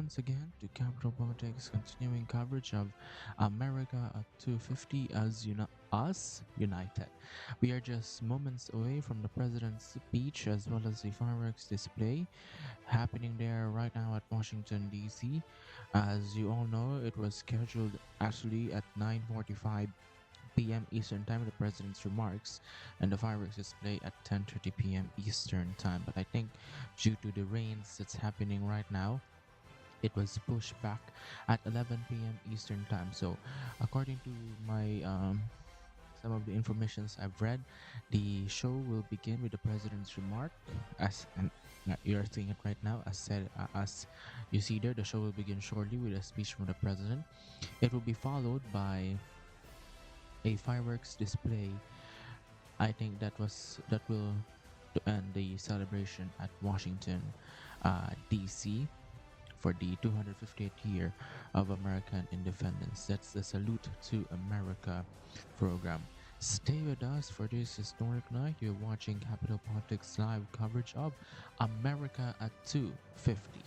once again to Capital Politics, continuing coverage of America at 250 as us united. We are just moments away from the president's speech as well as the fireworks display happening there right now at Washington D.C. As you all know, it was scheduled actually at 9:45 p.m. Eastern Time, the president's remarks, and the fireworks display at 10:30 p.m. Eastern Time. But I think due to the rains that's happening right now, it was pushed back at 11 p.m. Eastern Time. So, according to my some of the informations I've read, the show will begin with the president's remark, as and you're seeing it right now. As you see there, the show will begin shortly with a speech from the president. It will be followed by a fireworks display. I think that will to end the celebration at Washington, D.C. for the 258th year of American independence. That's the Salute to America program. Stay with us for this historic night. You're watching Capital Politics live coverage of America at 250.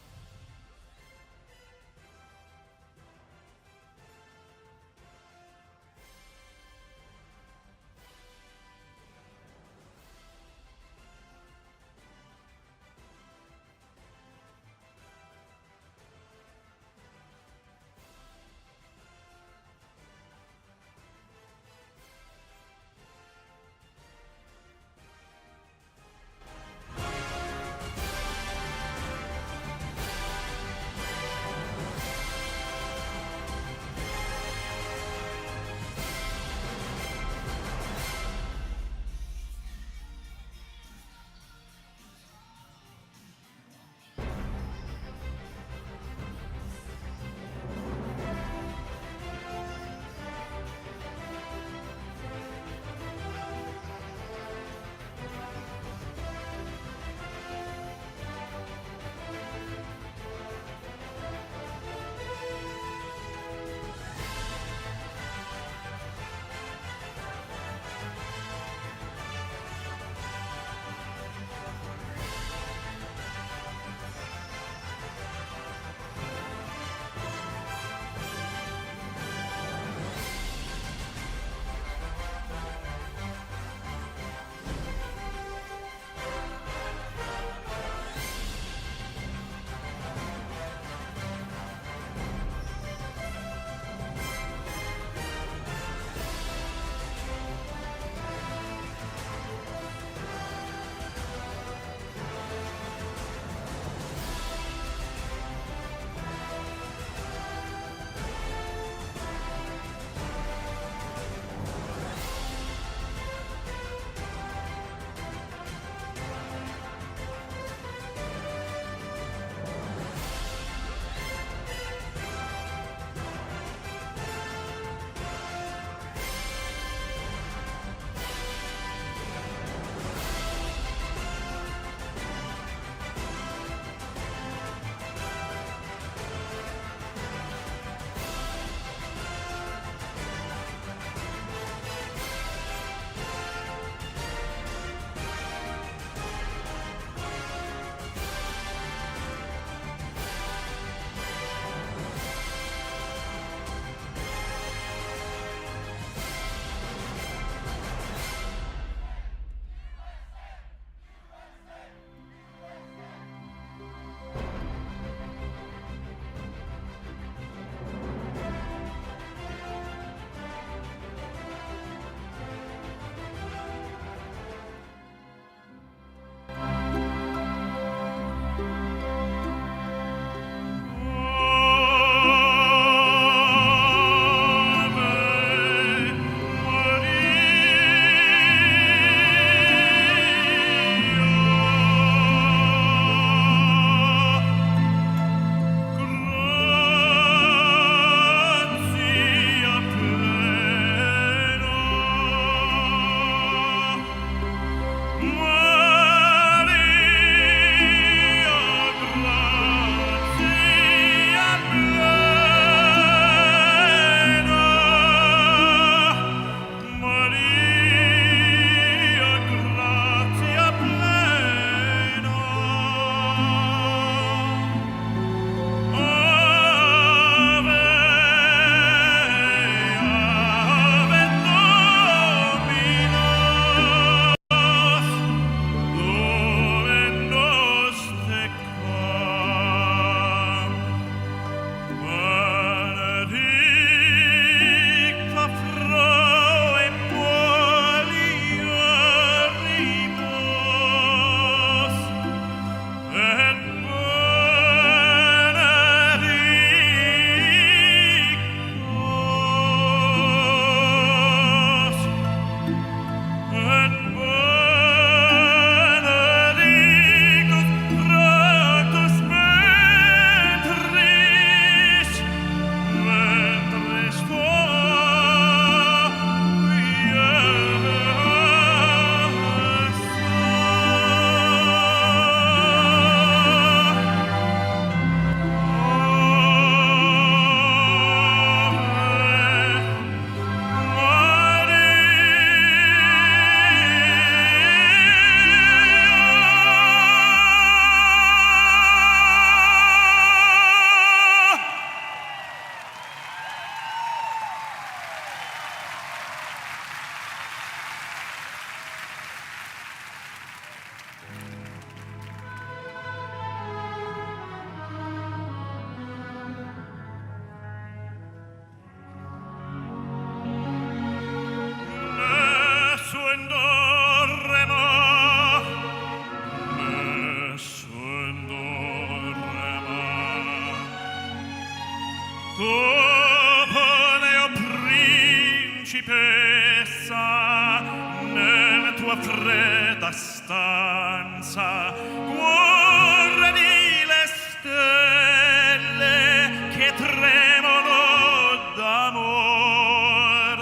Copone, o principessa, nella tua fredda stanza, guardali le stelle che tremano d'amore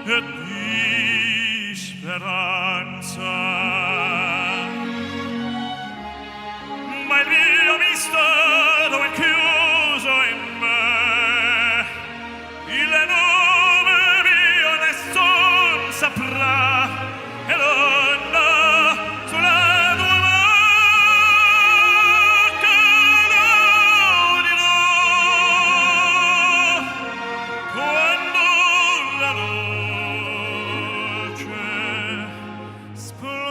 e di speranza. Ma il mio mistero è chiuso in me, il nome mio nessun saprà, e donna sulla tua bocca lo dirò, quando la luce splenderà.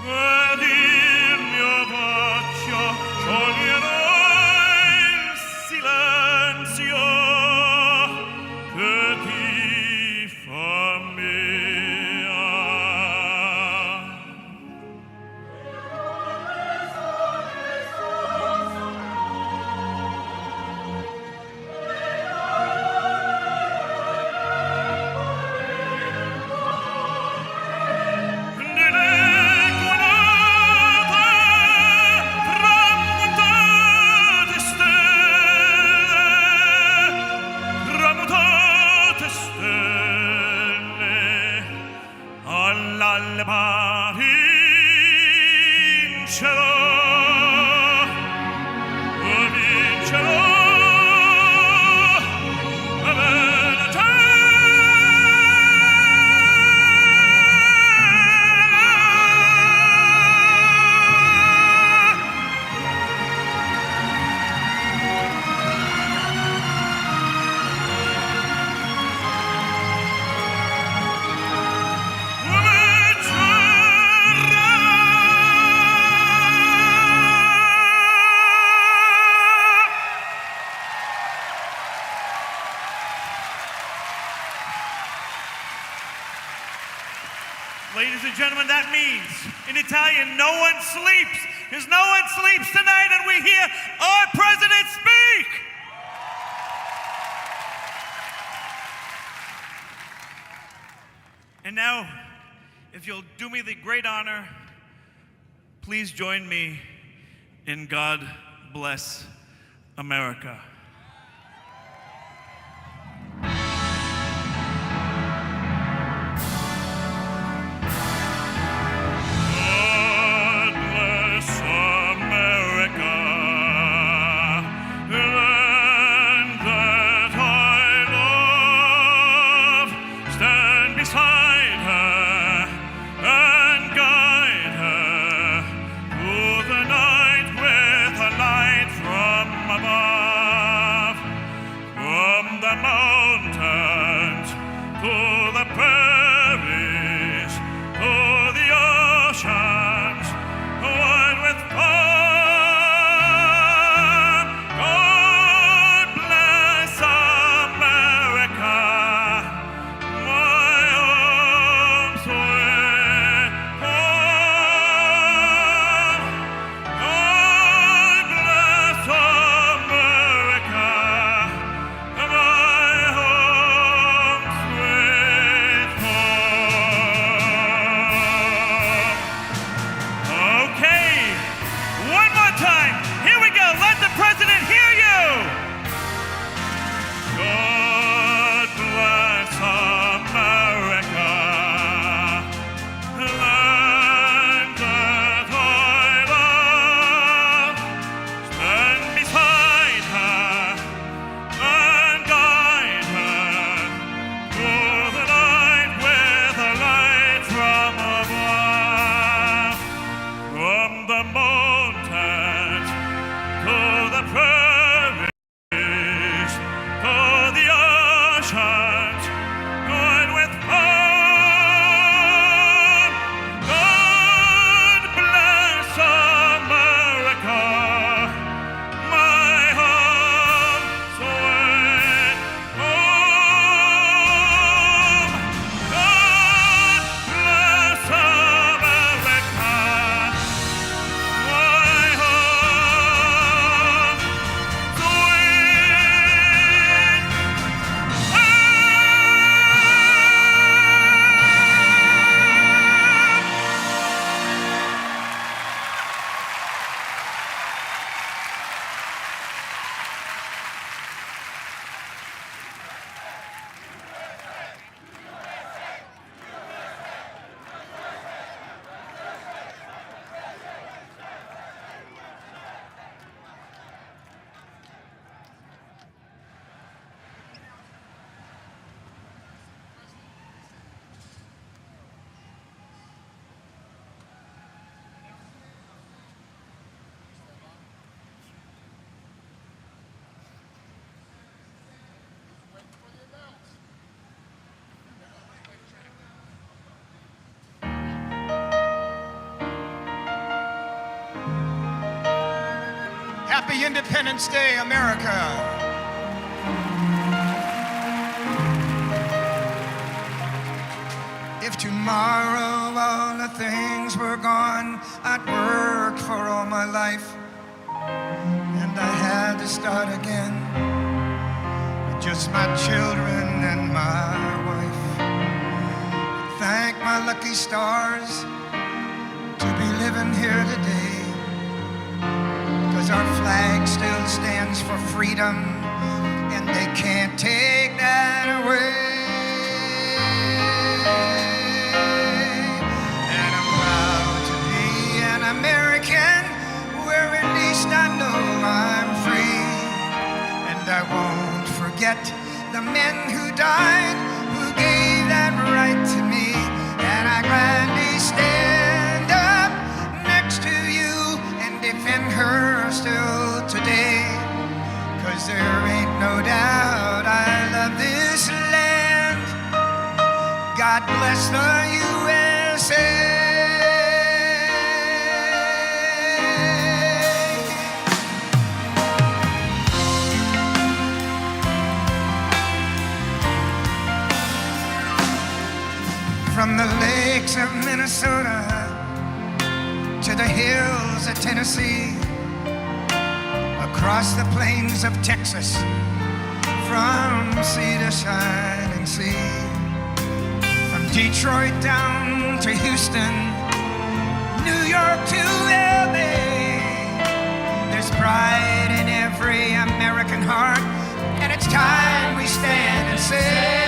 Ed il mio bacio scioglierà il silenzio che ti fa mia. Tramutate stelle, all'alba vincerò, vincerò, e bella Ladies and gentlemen, that means in Italian, no one sleeps, because no one sleeps tonight, and we hear our president speak. And now, if you'll do me the great honor, please join me in God Bless America. God bless America, land that I love. Stand beside her and guide her through the night with a light from above. Happy Independence Day, America. If tomorrow all the things were gone, I'd worked for all my life, and I had to start again with just my children and my wife. Thank my lucky stars to be living here today, 'cause our flag still stands for freedom, and they can't take that away. And I'm proud to be an American, where at least I know I'm free. And I won't forget the men who died, who gave that right to me. And I gladly stand up next to you and defend her still today. 'Cause there ain't no doubt I love this land. God bless the USA. From the lakes of Minnesota to the hills of Tennessee, across the plains of Texas, from sea to shining sea, from Detroit down to Houston, New York to LA. There's pride in every American heart, and it's time we stand and say,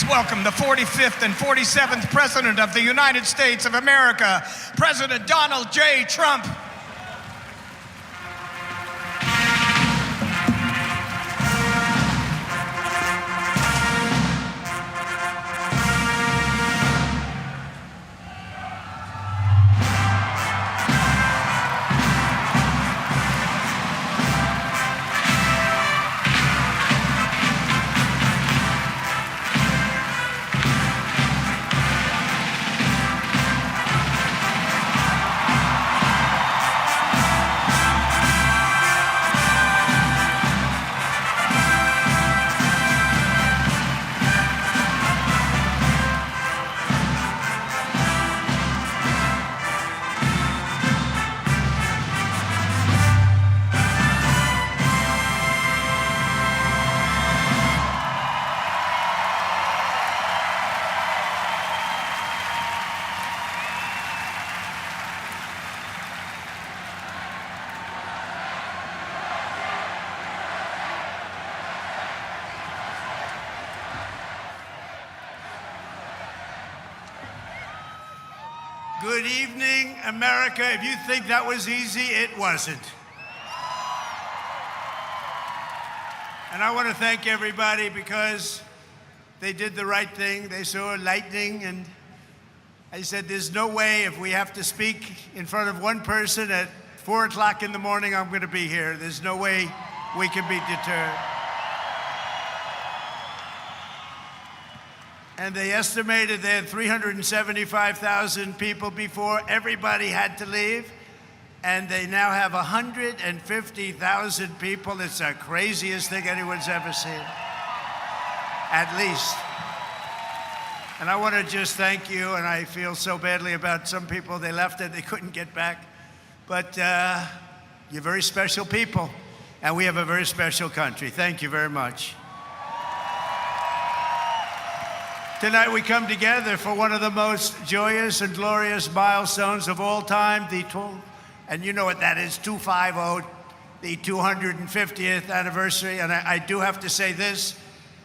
welcome the 45th and 47th President of the United States of America, President Donald J. Trump. Good evening, America. If you think that was easy, it wasn't. And I want to thank everybody because they did the right thing. They saw lightning, and I said, there's no way if we have to speak in front of one person at 4 o'clock in the morning, I'm going to be here. There's no way we can be deterred. And they estimated they had 375,000 people before everybody had to leave. And they now have 150,000 people. It's the craziest thing anyone's ever seen, at least. And I want to just thank you, and I feel so badly about some people. They left and they couldn't get back. But you're very special people, and we have a very special country. Thank you very much. Tonight we come together for one of the most joyous and glorious milestones of all time, and you know what that is, 250, the 250th anniversary. And I do have to say this.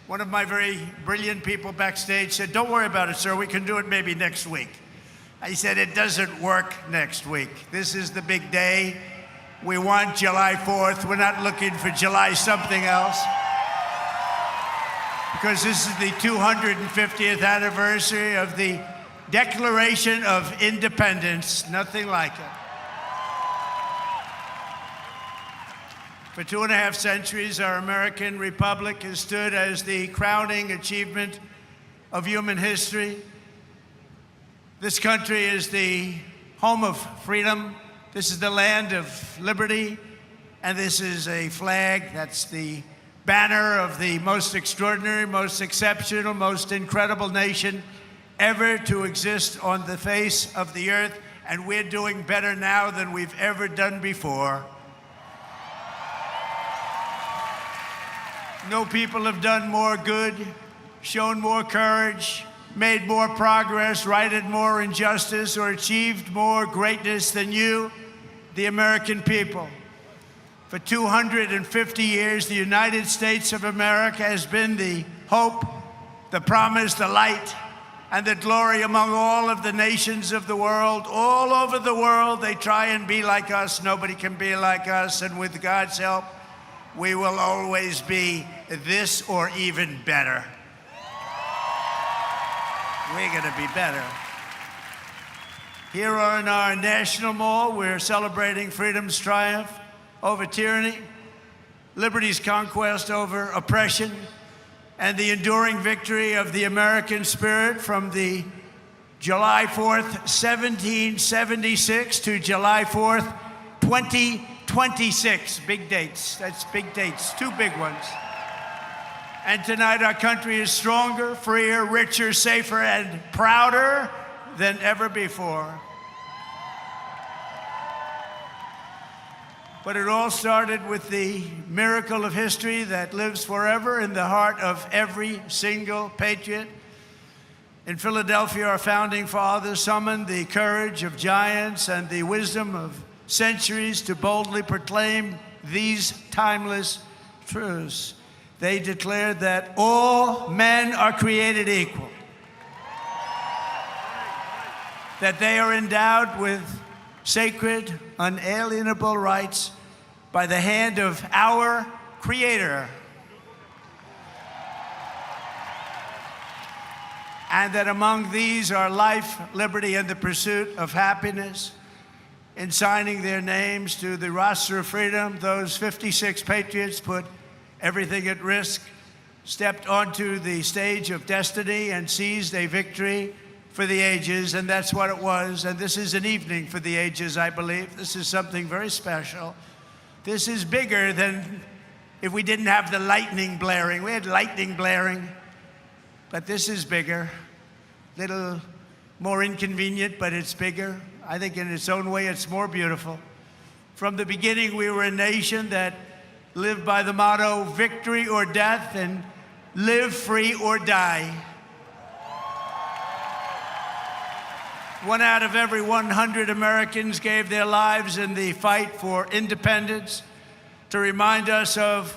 One of my very brilliant people backstage said, "Don't worry about it, sir. We can do it maybe next week." I said, "It doesn't work next week. This is the big day. We want July 4th. We're not looking for July something else. Because this is the 250th anniversary of the Declaration of Independence. Nothing like it. For 2.5 centuries, our American republic has stood as the crowning achievement of human history. This country is the home of freedom. This is the land of liberty. And this is a flag that's the banner of the most extraordinary, most exceptional, most incredible nation ever to exist on the face of the earth. And we're doing better now than we've ever done before. No people have done more good, shown more courage, made more progress, righted more injustice, or achieved more greatness than you, the American people. For 250 years, the United States of America has been the hope, the promise, the light, and the glory among all of the nations of the world. All over the world, they try and be like us. Nobody can be like us, and with God's help, we will always be this or even better. We're going to be better. Here on our National Mall, we're celebrating freedom's triumph over tyranny, liberty's conquest over oppression, and the enduring victory of the American spirit from the July 4th, 1776 to July 4th, 2026. Big dates. That's big dates. Two big ones. And tonight our country is stronger, freer, richer, safer, and prouder than ever before. But it all started with the miracle of history that lives forever in the heart of every single patriot. In Philadelphia, our founding fathers summoned the courage of giants and the wisdom of centuries to boldly proclaim these timeless truths. They declared that all men are created equal, that they are endowed with sacred, unalienable rights by the hand of our Creator, and that among these are life, liberty, and the pursuit of happiness. In signing their names to the roster of freedom, those 56 patriots put everything at risk, stepped onto the stage of destiny, and seized a victory for the ages, and that's what it was. And this is an evening for the ages, I believe. This is something very special. This is bigger than if we didn't have the lightning blaring. We had lightning blaring, but this is bigger. Little more inconvenient, but it's bigger. I think in its own way, it's more beautiful. From the beginning, we were a nation that lived by the motto, victory or death, and live free or die. 1 out of every 100 Americans gave their lives in the fight for independence. To remind us of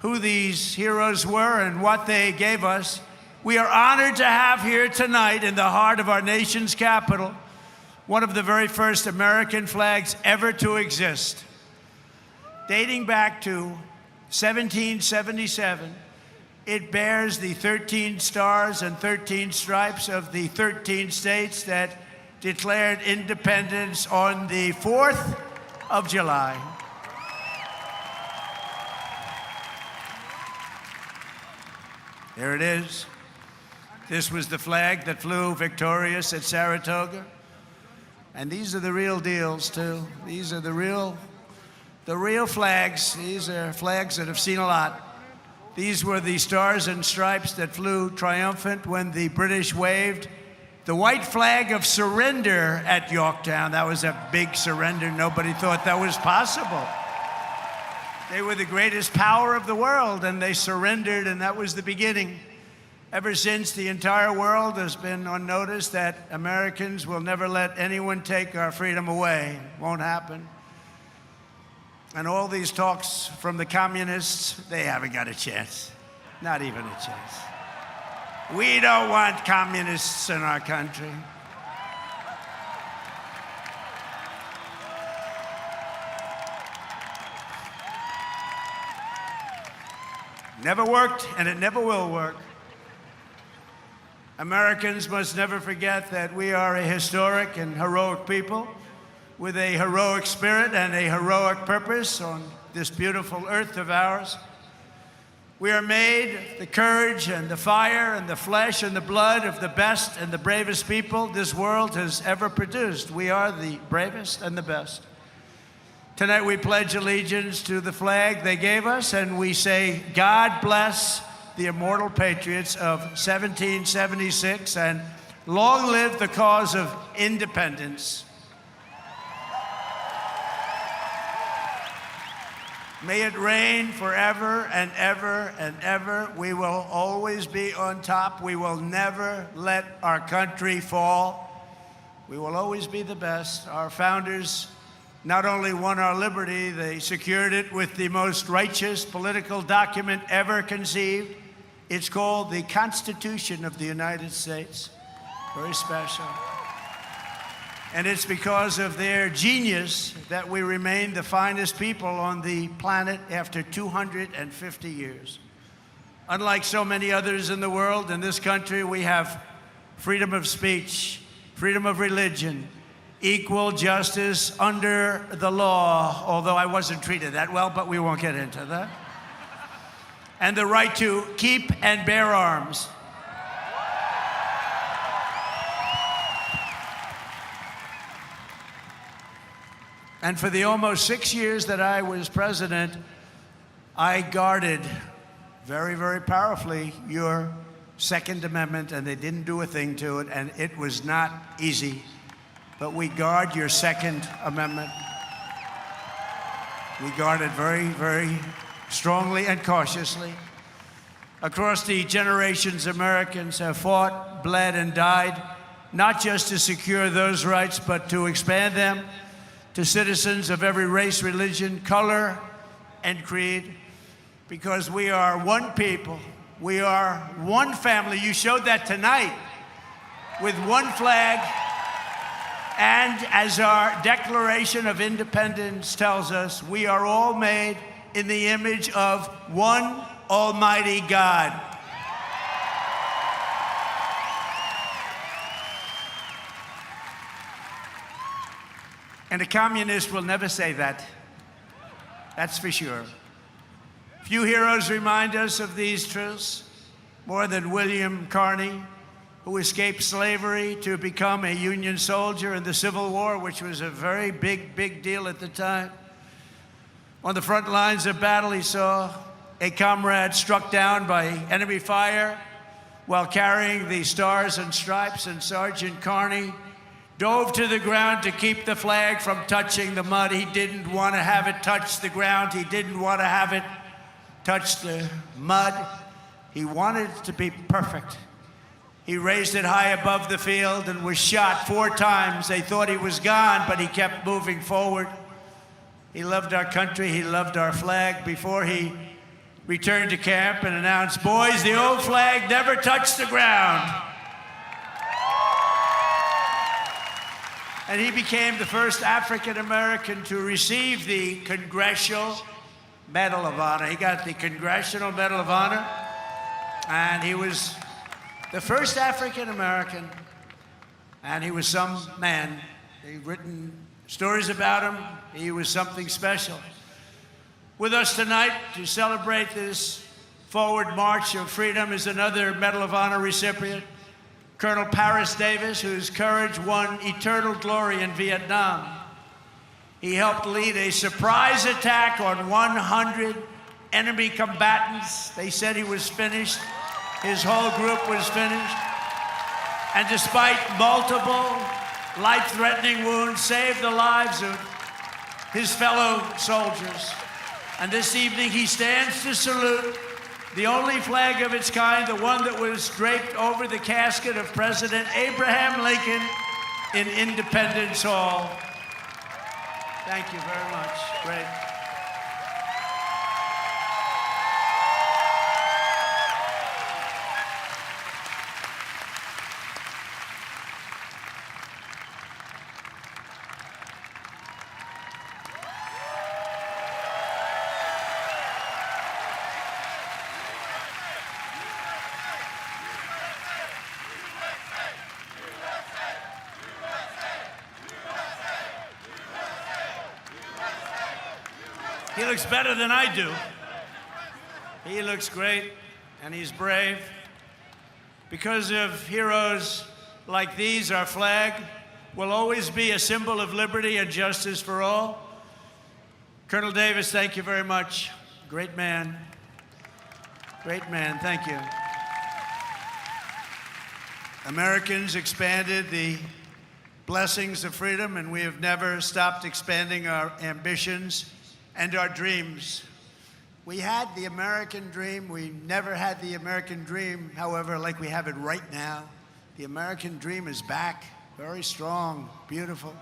who these heroes were and what they gave us, we are honored to have here tonight in the heart of our nation's capital one of the very first American flags ever to exist. Dating back to 1777, it bears the 13 stars and 13 stripes of the 13 states that declared independence on the 4th of July. There it is. This was the flag that flew victorious at Saratoga. And these are the real deals, too. These are the real flags. These are flags that have seen a lot. These were the stars and stripes that flew triumphant when the British waved the white flag of surrender at Yorktown. That was a big surrender. Nobody thought that was possible. They were the greatest power of the world, and they surrendered, and that was the beginning. Ever since, the entire world has been on notice that Americans will never let anyone take our freedom away. Won't happen. And all these talks from the communists, they haven't got a chance. Not even a chance. We don't want communists in our country. Never worked, and it never will work. Americans must never forget that we are a historic and heroic people with a heroic spirit and a heroic purpose on this beautiful earth of ours. We are made the courage and the fire and the flesh and the blood of the best and the bravest people this world has ever produced. We are the bravest and the best. Tonight we pledge allegiance to the flag they gave us, and we say, God bless the immortal patriots of 1776, and long live the cause of independence. May it reign forever and ever and ever. We will always be on top. We will never let our country fall. We will always be the best. Our founders not only won our liberty, they secured it with the most righteous political document ever conceived. It's called the Constitution of the United States. Very special. And it's because of their genius that we remain the finest people on the planet after 250 years. Unlike so many others in the world, in this country, we have freedom of speech, freedom of religion, equal justice under the law, although I wasn't treated that well, but we won't get into that. And the right to keep and bear arms. And for the almost 6 years that I was president, I guarded very, very powerfully your Second Amendment, and they didn't do a thing to it, and it was not easy. But we guard your Second Amendment. We guard it very, very strongly and cautiously. Across the generations, Americans have fought, bled, and died, not just to secure those rights, but to expand them to citizens of every race, religion, color, and creed, because we are one people. We are one family. You showed that tonight with one flag. And as our Declaration of Independence tells us, we are all made in the image of one Almighty God. And a communist will never say that. That's for sure. Few heroes remind us of these truths more than William Carney, who escaped slavery to become a Union soldier in the Civil War, which was a very big deal at the time. On the front lines of battle, he saw a comrade struck down by enemy fire while carrying the Stars and Stripes, and Sergeant Carney dove to the ground to keep the flag from touching the mud. He didn't want to have it touch the ground. He didn't want to have it touch the mud. He wanted it to be perfect. He raised it high above the field and was shot 4 times. They thought he was gone, but he kept moving forward. He loved our country. He loved our flag. Before he returned to camp and announced, "Boys, the old flag never touched the ground." And he became the first African American to receive the Congressional Medal of Honor. He got the Congressional Medal of Honor, and he was the first African American, and he was some man. They've written stories about him. He was something special. With us tonight to celebrate this forward march of freedom is another Medal of Honor recipient, Colonel Paris Davis, whose courage won eternal glory in Vietnam. He helped lead a surprise attack on 100 enemy combatants. They said he was finished. His whole group was finished. And despite multiple life-threatening wounds, saved the lives of his fellow soldiers. And this evening he stands to salute the only flag of its kind, the one that was draped over the casket of President Abraham Lincoln in Independence Hall. Thank you very much. Great. He looks better than I do. He looks great, and he's brave. Because of heroes like these, our flag will always be a symbol of liberty and justice for all. Colonel Davis, thank you very much. Great man. Great man, thank you. Americans expanded the blessings of freedom, and we have never stopped expanding our ambitions and our dreams. We had the American dream. We never had the American dream, however, like we have it right now. The American dream is back, very strong, beautiful.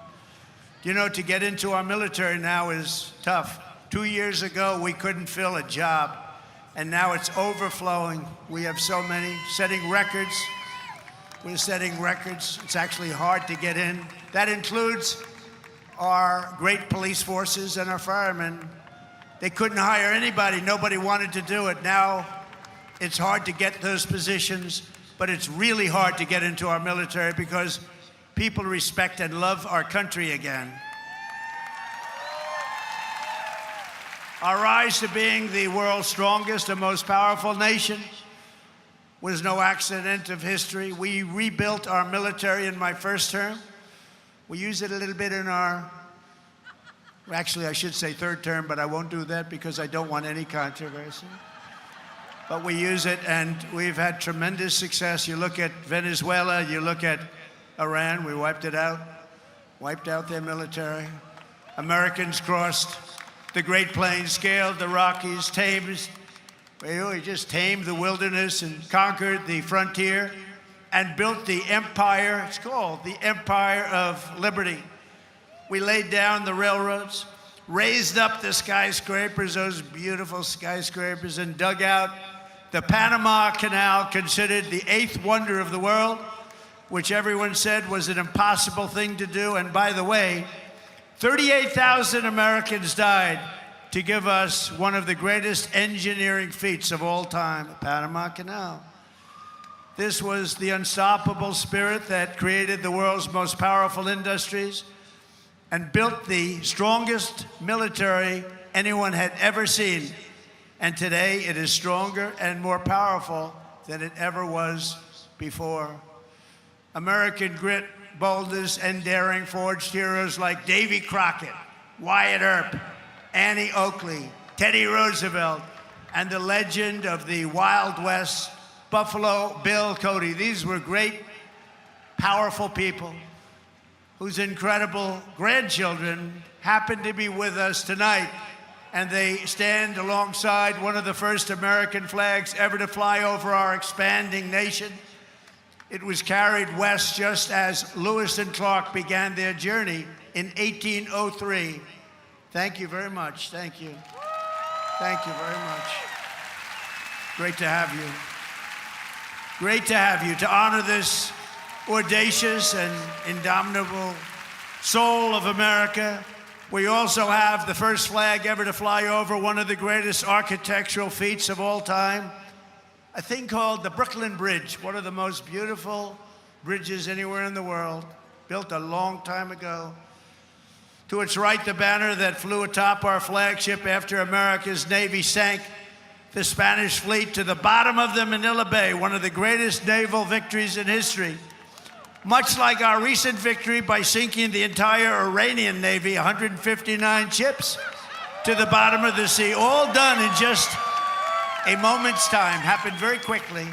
You know, to get into our military now is tough. 2 years ago, we couldn't fill a job, and now it's overflowing. We have so many, setting records. We're setting records. It's actually hard to get in. That includes our great police forces and our firemen. They couldn't hire anybody. Nobody wanted to do it. Now it's hard to get those positions, but it's really hard to get into our military because people respect and love our country again. Our rise to being the world's strongest and most powerful nation was no accident of history. We rebuilt our military in my first term. We use it a little bit in our, actually I should say third term, but I won't do that because I don't want any controversy. But we use it, and we've had tremendous success. You look at Venezuela, you look at Iran, we wiped it out, wiped out their military. Americans crossed the Great Plains, scaled the Rockies, we just tamed the wilderness and conquered the frontier and built the empire. It's called the Empire of Liberty. We laid down the railroads, raised up the skyscrapers, those beautiful skyscrapers, and dug out the Panama Canal, considered the 8th wonder of the world, which everyone said was an impossible thing to do. And by the way, 38,000 Americans died to give us one of the greatest engineering feats of all time, the Panama Canal. This was the unstoppable spirit that created the world's most powerful industries and built the strongest military anyone had ever seen. And today it is stronger and more powerful than it ever was before. American grit, boldness, and daring forged heroes like Davy Crockett, Wyatt Earp, Annie Oakley, Teddy Roosevelt, and the legend of the Wild West, Buffalo Bill Cody. These were great, powerful people whose incredible grandchildren happen to be with us tonight. And they stand alongside one of the first American flags ever to fly over our expanding nation. It was carried west just as Lewis and Clark began their journey in 1803. Thank you very much. Thank you. Thank you very much. Great to have you. Great to have you, to honor this audacious and indomitable soul of America. We also have the first flag ever to fly over one of the greatest architectural feats of all time, a thing called the Brooklyn Bridge, one of the most beautiful bridges anywhere in the world, built a long time ago. To its right, the banner that flew atop our flagship after America's Navy sank the Spanish fleet to the bottom of the Manila Bay, one of the greatest naval victories in history. much like our recent victory by sinking the entire Iranian Navy, 159 ships, to the bottom of the sea, all done in just a moment's time, happened very quickly.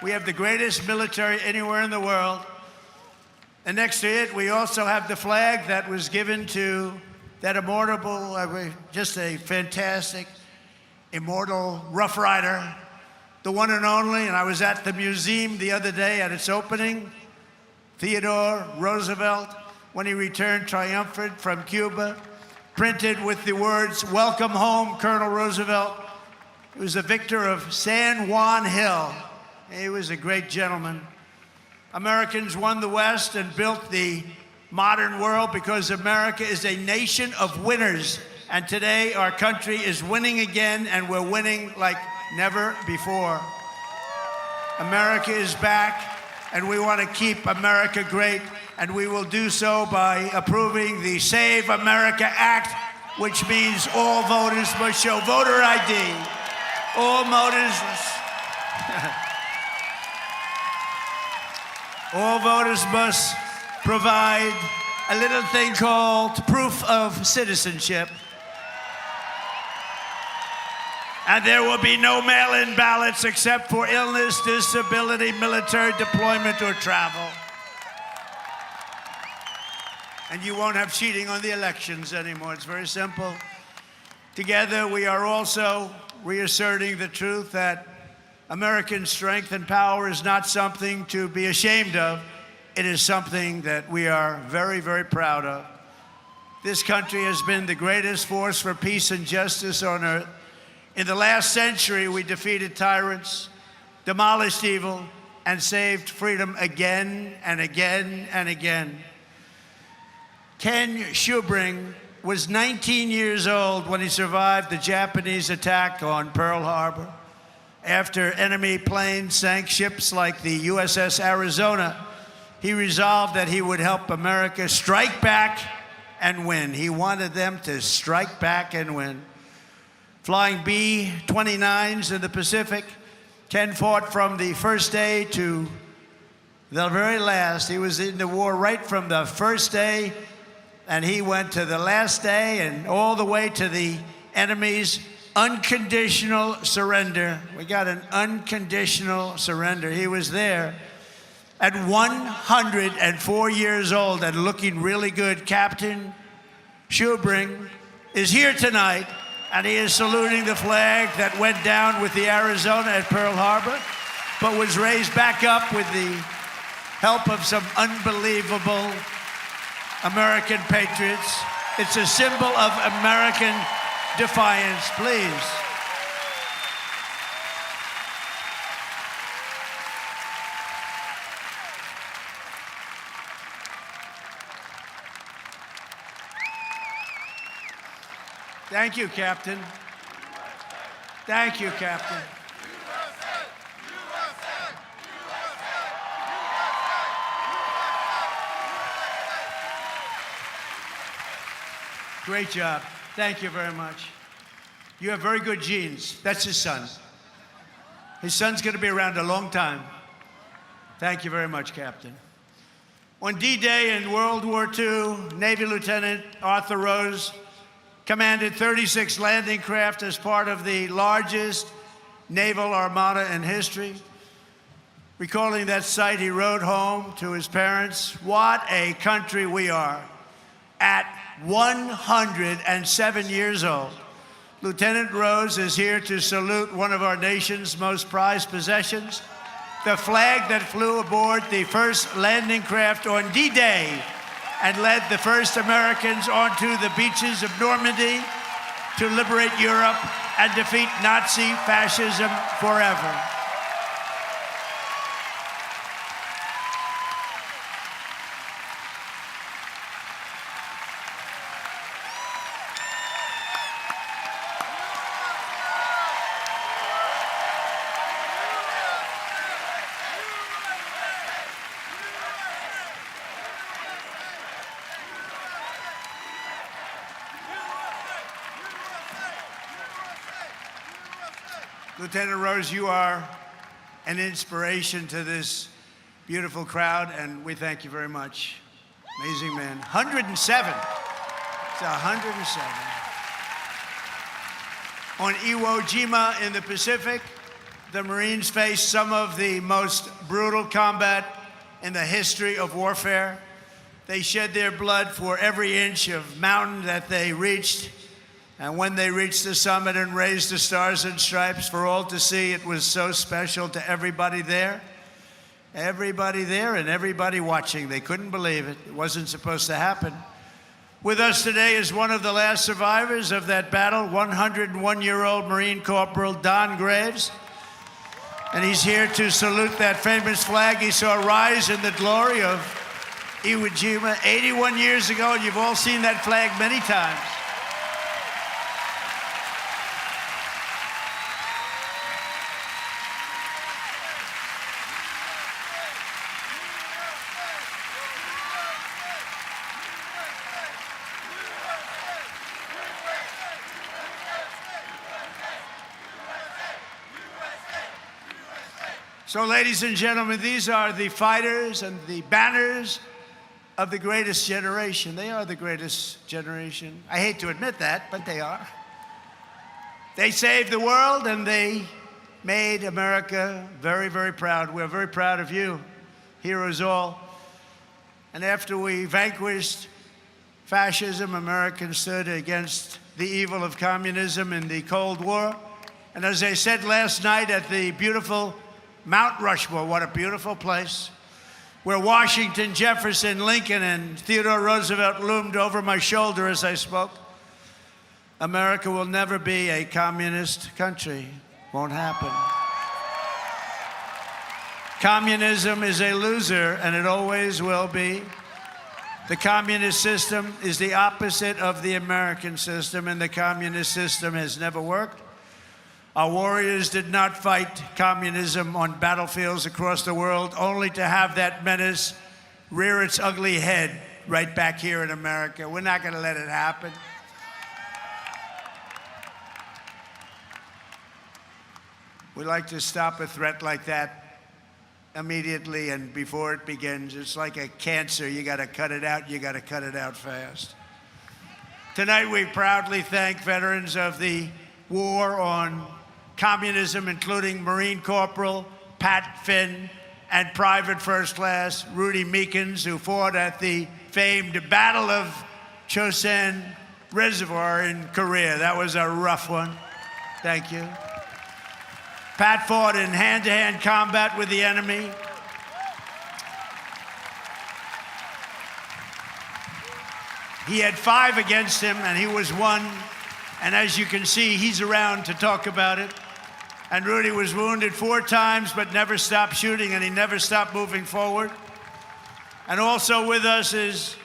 We have the greatest military anywhere in the world. And next to it, we also have the flag that was given to that immortal, just a fantastic, immortal Rough Rider, the one and only. And I was at the museum the other day at its opening. Theodore Roosevelt, when he returned triumphant from Cuba, printed with the words, "Welcome home, Colonel Roosevelt." He was a victor of San Juan Hill. He was a great gentleman. Americans won the West and built the modern world because America is a nation of winners. And today our country is winning again, and we're winning like never before. America is back, and we want to keep America great, and we will do so by approving the Save America Act, which means all voters must show voter ID. All voters must provide a little thing called proof of citizenship. And there will be no mail-in ballots except for illness, disability, military deployment, or travel. And you won't have cheating on the elections anymore. It's very simple. Together, we are also reasserting the truth that American strength and power is not something to be ashamed of. It is something that we are very, very proud of. This country has been the greatest force for peace and justice on earth. In the last century, we defeated tyrants, demolished evil, and saved freedom again and again and again. Ken Schubring was 19 years old when he survived the Japanese attack on Pearl Harbor. After enemy planes sank ships like the USS Arizona, he resolved that he would help America strike back and win. He wanted them to strike back and win. Flying B-29s in the Pacific, Ken fought from the first day to the very last. He was in the war right from the first day, and he went to the last day and all the way to the enemy's unconditional surrender. We got an unconditional surrender. He was there at 104 years old and looking really good. Captain Schubring is here tonight, and he is saluting the flag that went down with the Arizona at Pearl Harbor, but was raised back up with the help of some unbelievable American patriots. It's a symbol of American defiance, please. Thank you, Captain. Thank you, Captain. Great job. Thank you very much. You have very good genes. That's his son. His son's going to be around a long time. Thank you very much, Captain. On D-Day in World War II, Navy Lieutenant Arthur Rose commanded 36 landing craft as part of the largest naval armada in history. Recalling that sight, he wrote home to his parents, "What a country we are." At 107 years old, Lieutenant Rose is here to salute one of our nation's most prized possessions, the flag that flew aboard the first landing craft on D-Day and led the first Americans onto the beaches of Normandy to liberate Europe and defeat Nazi fascism forever. Lieutenant Rose, you are an inspiration to this beautiful crowd, and we thank you very much. Amazing man. 107. It's 107. On Iwo Jima in the Pacific, the Marines faced some of the most brutal combat in the history of warfare. They shed their blood for every inch of mountain that they reached. And when they reached the summit and raised the Stars and Stripes for all to see, it was so special to everybody there. Everybody there and everybody watching. They couldn't believe it. It wasn't supposed to happen. With us today is one of the last survivors of that battle, 101-year-old Marine Corporal Don Graves. And he's here to salute that famous flag he saw rise in the glory of Iwo Jima 81 years ago, and you've all seen that flag many times. So, ladies and gentlemen, these are the fighters and the banners of the greatest generation. They are the greatest generation. I hate to admit that, but they are. They saved the world and they made America very, very proud. We're very proud of you, heroes all. And after we vanquished fascism, Americans stood against the evil of communism in the Cold War. And as I said last night at the beautiful Mount Rushmore, what a beautiful place, where Washington, Jefferson, Lincoln, and Theodore Roosevelt loomed over my shoulder as I spoke. America will never be a communist country. Won't happen. Communism is a loser, and it always will be. The communist system is the opposite of the American system, and the communist system has never worked. Our warriors did not fight communism on battlefields across the world, only to have that menace rear its ugly head right back here in America. We're not going to let it happen. We like to stop a threat like that immediately and before it begins. It's like a cancer. You got to cut it out. You got to cut it out fast. Tonight, we proudly thank veterans of the war on communism, including Marine Corporal Pat Finn and Private First Class Rudy Meekins, who fought at the famed Battle of Chosin Reservoir in Korea. That was a rough one. Thank you. Pat fought in hand-to-hand combat with the enemy. He had 5 against him, and he was 1. And as you can see, he's around to talk about it. And Rudy was wounded 4 times, but never stopped shooting, and he never stopped moving forward. And also with us is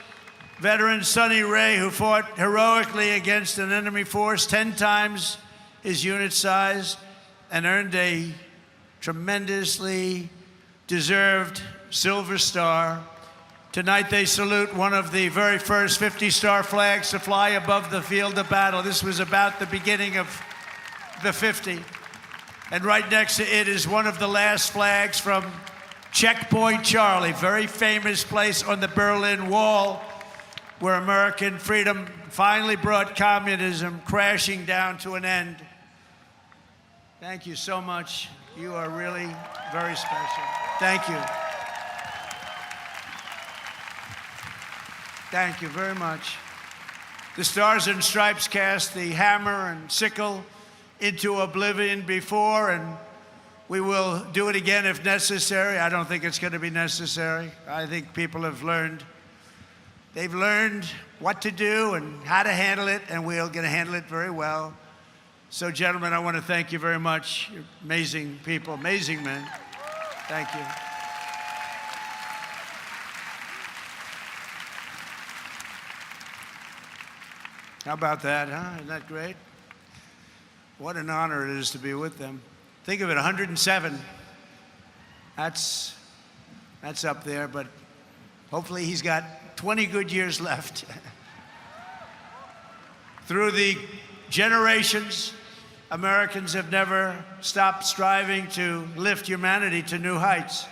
veteran Sonny Ray, who fought heroically against an enemy force 10 times his unit size and earned a tremendously deserved Silver Star. Tonight they salute one of the very first 50-star flags to fly above the field of battle. This was about the beginning of the 50. And right next to it is one of the last flags from Checkpoint Charlie, very famous place on the Berlin Wall, where American freedom finally brought communism crashing down to an end. Thank you so much. You are really very special. Thank you. Thank you very much. The Stars and Stripes cast the hammer and sickle into oblivion before, and we will do it again if necessary. I don't think it's going to be necessary. I think people have learned. They've learned what to do and how to handle it, and we're going to handle it very well. So, gentlemen, I want to thank you very much. You're amazing people, amazing men. Thank you. How about that, huh? Isn't that great? What an honor it is to be with them. Think of it, 107. That's up there, but hopefully he's got 20 good years left. Through the generations, Americans have never stopped striving to lift humanity to new heights.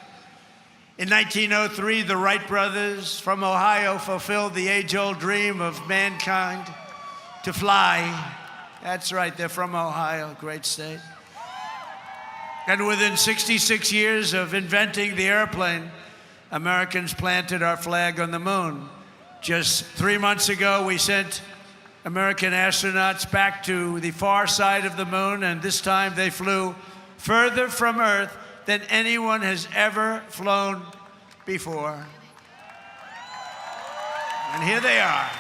In 1903, the Wright brothers from Ohio fulfilled the age-old dream of mankind to fly. That's right, they're from Ohio, great state. And within 66 years of inventing the airplane, Americans planted our flag on the moon. Just 3 months ago, we sent American astronauts back to the far side of the moon, and this time they flew further from Earth than anyone has ever flown before. And here they are.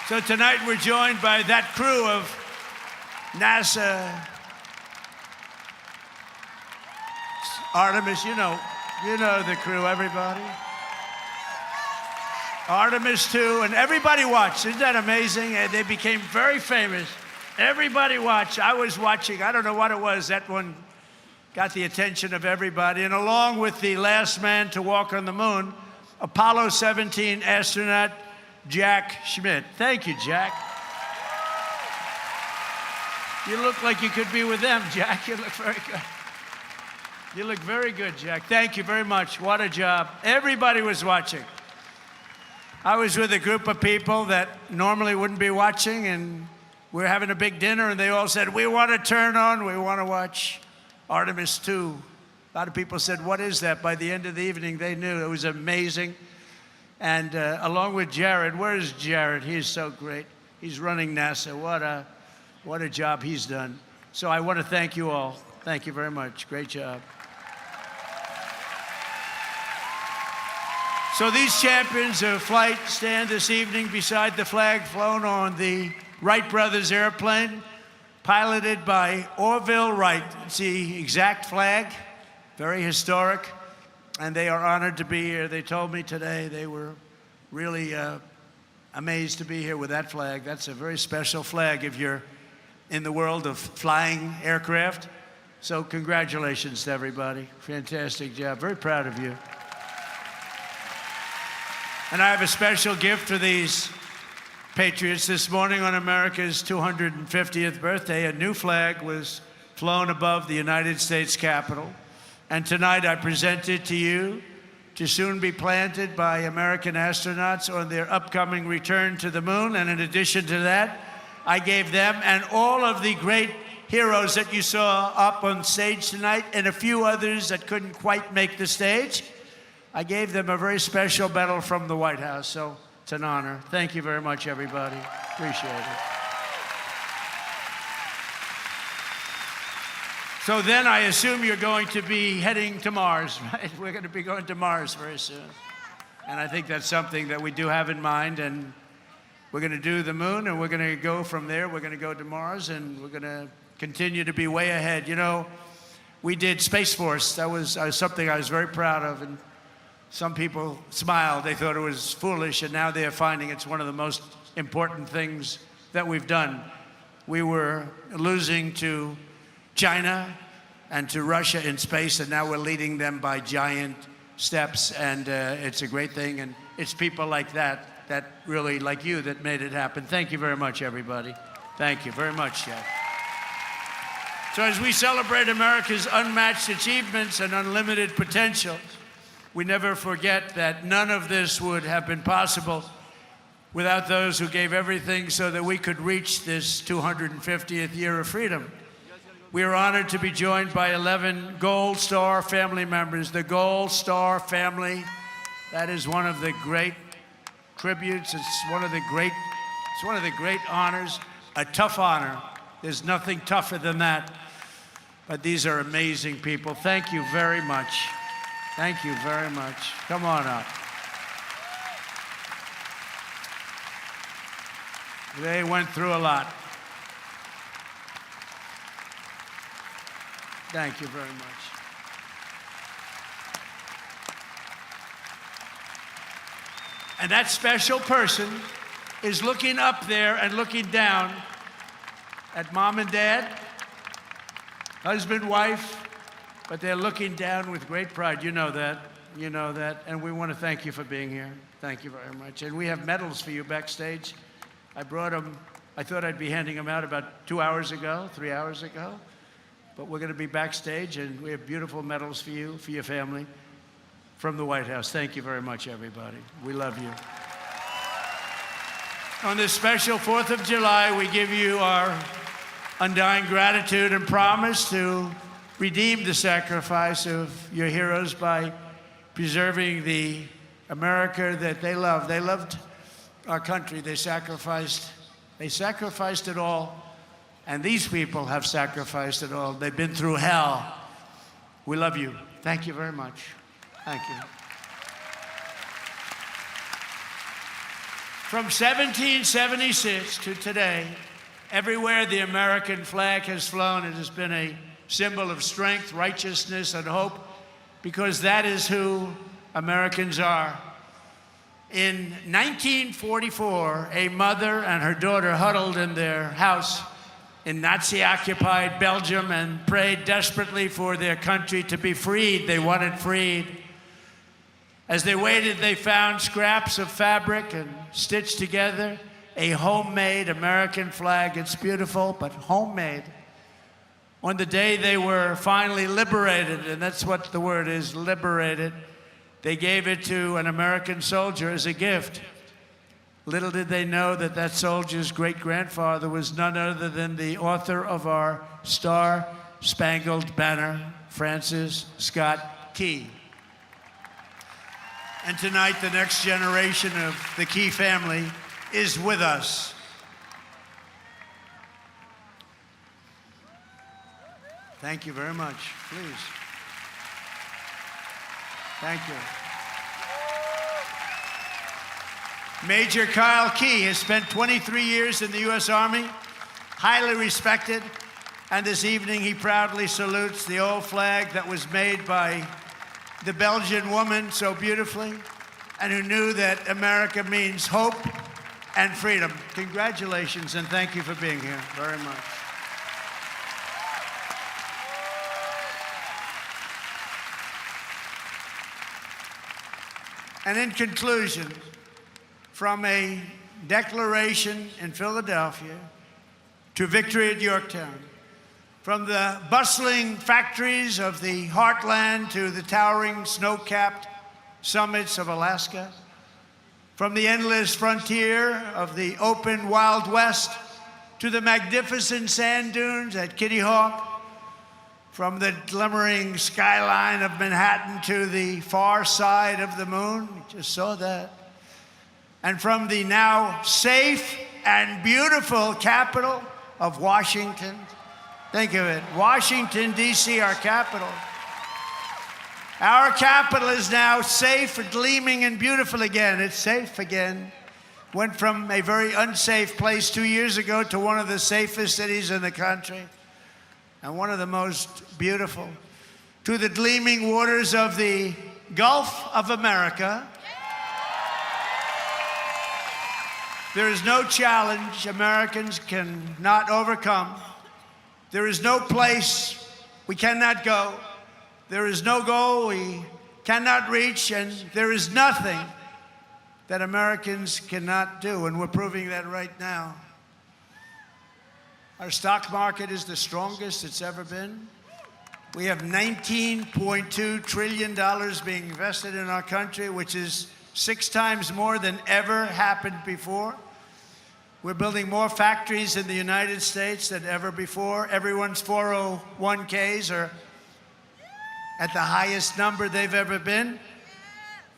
So tonight we're joined by that crew of NASA, Artemis, you know the crew, everybody. Artemis 2, and everybody watched. Isn't that amazing? And they became very famous. Everybody watched. I was watching. I don't know what it was. That one got the attention of everybody. And along with the last man to walk on the moon, Apollo 17 astronaut Jack Schmitt. Thank you, Jack. You look like you could be with them, Jack. You look very good. You look very good, Jack. Thank you very much. What a job. Everybody was watching. I was with a group of people that normally wouldn't be watching, and we were having a big dinner, and they all said, we want to turn on, we want to watch Artemis 2. A lot of people said, what is that? By the end of the evening, they knew. It was amazing. And along with Jared, where's Jared? He's so great. He's running NASA. What a job he's done. So I want to thank you all. Thank you very much. Great job. So these champions of flight stand this evening beside the flag flown on the Wright brothers airplane, piloted by Orville Wright. It's the exact flag, very historic. And they are honored to be here. They told me today they were really amazed to be here with that flag. That's a very special flag if you're in the world of flying aircraft. So congratulations to everybody. Fantastic job. Very proud of you. And I have a special gift for these patriots. This morning on America's 250th birthday, a new flag was flown above the United States Capitol. And tonight I present it to you to soon be planted by American astronauts on their upcoming return to the moon. And in addition to that, I gave them and all of the great heroes that you saw up on stage tonight and a few others that couldn't quite make the stage, I gave them a very special medal from the White House. So it's an honor. Thank you very much, everybody. Appreciate it. So then I assume you're going to be heading to Mars, right? We're going to be going to Mars very soon. And I think that's something that we do have in mind. And we're going to do the moon, and we're going to go from there. We're going to go to Mars, and we're going to continue to be way ahead. You know, we did Space Force. That was something I was very proud of. And some people smiled. They thought it was foolish. And now they're finding it's one of the most important things that we've done. We were losing to China and to Russia in space, and now we're leading them by giant steps, and it's a great thing, and it's people like that really, like you, that made it happen. Thank you very much, everybody. Thank you very much, Jeff. So as we celebrate America's unmatched achievements and unlimited potential, we never forget that none of this would have been possible without those who gave everything so that we could reach this 250th year of freedom. We are honored to be joined by 11 Gold Star family members. The Gold Star family, that is one of the great tributes. It's one of the great honors, a tough honor. There's nothing tougher than that. But these are amazing people. Thank you very much. Thank you very much. Come on up. They went through a lot. Thank you very much. And that special person is looking up there and looking down at mom and dad, husband, wife, but they're looking down with great pride. You know that. You know that. And we want to thank you for being here. Thank you very much. And we have medals for you backstage. I brought them I thought I'd be handing them out about 2 hours ago, 3 hours ago. But we're going to be backstage, and we have beautiful medals for you, for your family, from the White House. Thank you very much, everybody. We love you. On this special 4th of July, we give you our undying gratitude and promise to redeem the sacrifice of your heroes by preserving the America that they loved. They loved our country. They sacrificed it all. And these people have sacrificed it all. They've been through hell. We love you. Thank you very much. Thank you. From 1776 to today, everywhere the American flag has flown, it has been a symbol of strength, righteousness, and hope, because that is who Americans are. In 1944, a mother and her daughter huddled in their house in Nazi-occupied Belgium and prayed desperately for their country to be freed. They wanted freed. As they waited, they found scraps of fabric and stitched together a homemade American flag. It's beautiful, but homemade. On the day they were finally liberated, and that's what the word is, liberated, they gave it to an American soldier as a gift. Little did they know that that soldier's great-grandfather was none other than the author of our Star-Spangled Banner, Francis Scott Key. And tonight, the next generation of the Key family is with us. Thank you very much. Please. Thank you. Major Kyle Key has spent 23 years in the U.S. Army, highly respected, and this evening he proudly salutes the old flag that was made by the Belgian woman so beautifully, and who knew that America means hope and freedom. Congratulations, and thank you for being here very much. And in conclusion, from a declaration in Philadelphia to victory at Yorktown, from the bustling factories of the heartland to the towering snow-capped summits of Alaska, from the endless frontier of the open Wild West to the magnificent sand dunes at Kitty Hawk, from the glimmering skyline of Manhattan to the far side of the moon, you just saw that, and from the now safe and beautiful capital of Washington. Think of it, Washington, D.C., our capital. Our capital is now safe, gleaming, and beautiful again. It's safe again. Went from a very unsafe place 2 years ago to one of the safest cities in the country and one of the most beautiful. To the gleaming waters of the Gulf of America. There is no challenge Americans cannot overcome. There is no place we cannot go. There is no goal we cannot reach, and there is nothing that Americans cannot do, and we're proving that right now. Our stock market is the strongest it's ever been. We have $19.2 trillion being invested in our country, which is 6 times more than ever happened before. We're building more factories in the United States than ever before. Everyone's 401ks are at the highest number they've ever been.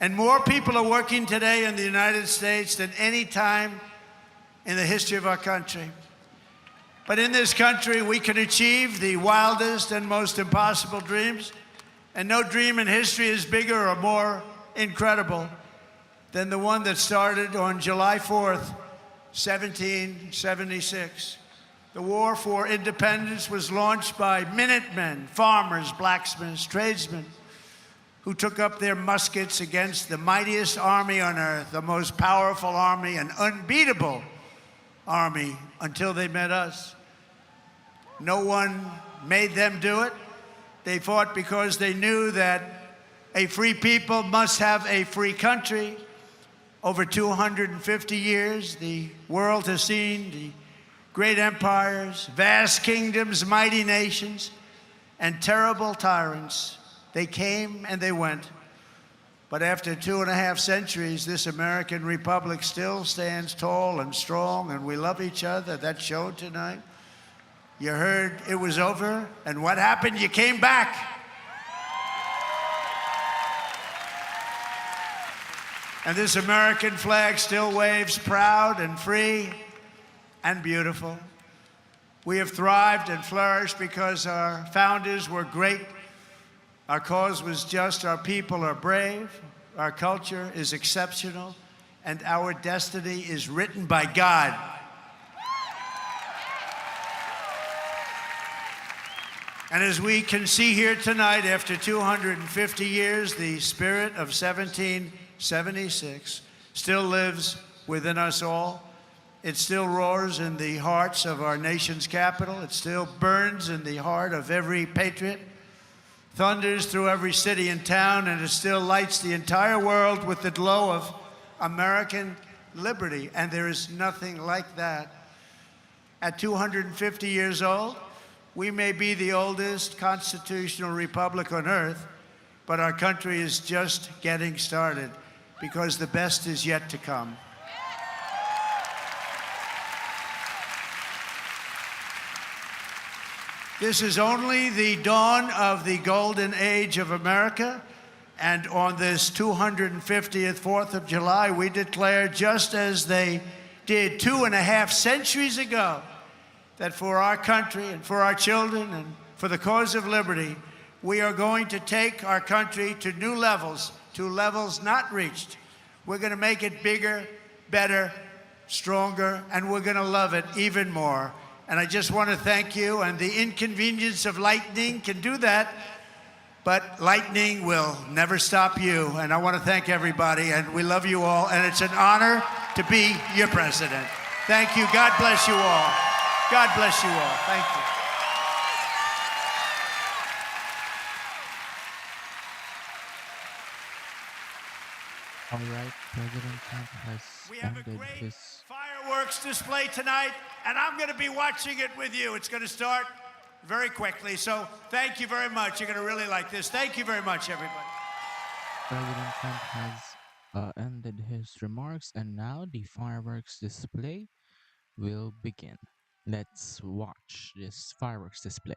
And more people are working today in the United States than any time in the history of our country. But in this country, we can achieve the wildest and most impossible dreams. And no dream in history is bigger or more incredible than the one that started on July 4th, 1776. The war for independence was launched by Minutemen, farmers, blacksmiths, tradesmen, who took up their muskets against the mightiest army on earth, the most powerful army, an unbeatable army, until they met us. No one made them do it. They fought because they knew that a free people must have a free country. Over 250 years, the world has seen the great empires, vast kingdoms, mighty nations, and terrible tyrants. They came and they went. But after 2.5 centuries, this American republic still stands tall and strong, and we love each other. That showed tonight. You heard it was over, and what happened? You came back. And this American flag still waves proud and free and beautiful. We have thrived and flourished because our founders were great. Our cause was just, our people are brave, our culture is exceptional, and our destiny is written by God. And as we can see here tonight, after 250 years, the spirit of 1776 still lives within us all. It still roars in the hearts of our nation's capital. It still burns in the heart of every patriot, thunders through every city and town, and it still lights the entire world with the glow of American liberty. And there is nothing like that. At 250 years old, we may be the oldest constitutional republic on earth, but our country is just getting started because the best is yet to come. This is only the dawn of the golden age of America, and on this 250th 4th of July, we declare, just as they did 2.5 centuries ago, that for our country and for our children and for the cause of liberty, we are going to take our country to new levels, to levels not reached. We're going to make it bigger, better, stronger, and we're going to love it even more. And I just want to thank you, and the inconvenience of lightning can do that, but lightning will never stop you. And I want to thank everybody, and we love you all, and it's an honor to be your president. Thank you. God bless you all. God bless you all. Thank you. All right, President Trump has We have a ended great his... fireworks display tonight, and I'm going to be watching it with you. It's going to start very quickly, so thank you very much. You're going to really like this. Thank you very much, everybody. President Trump has ended his remarks, and now the fireworks display will begin. Let's watch this fireworks display.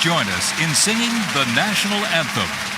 join us in singing the national anthem.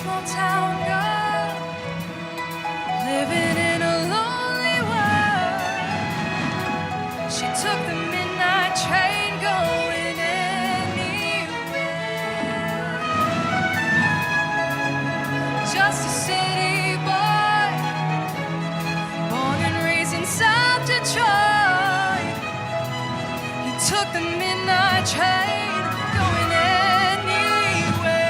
small town girl living in a lonely world. She took the midnight train going anywhere. Just a city boy, born and raised in South Detroit. He took the midnight train going anywhere.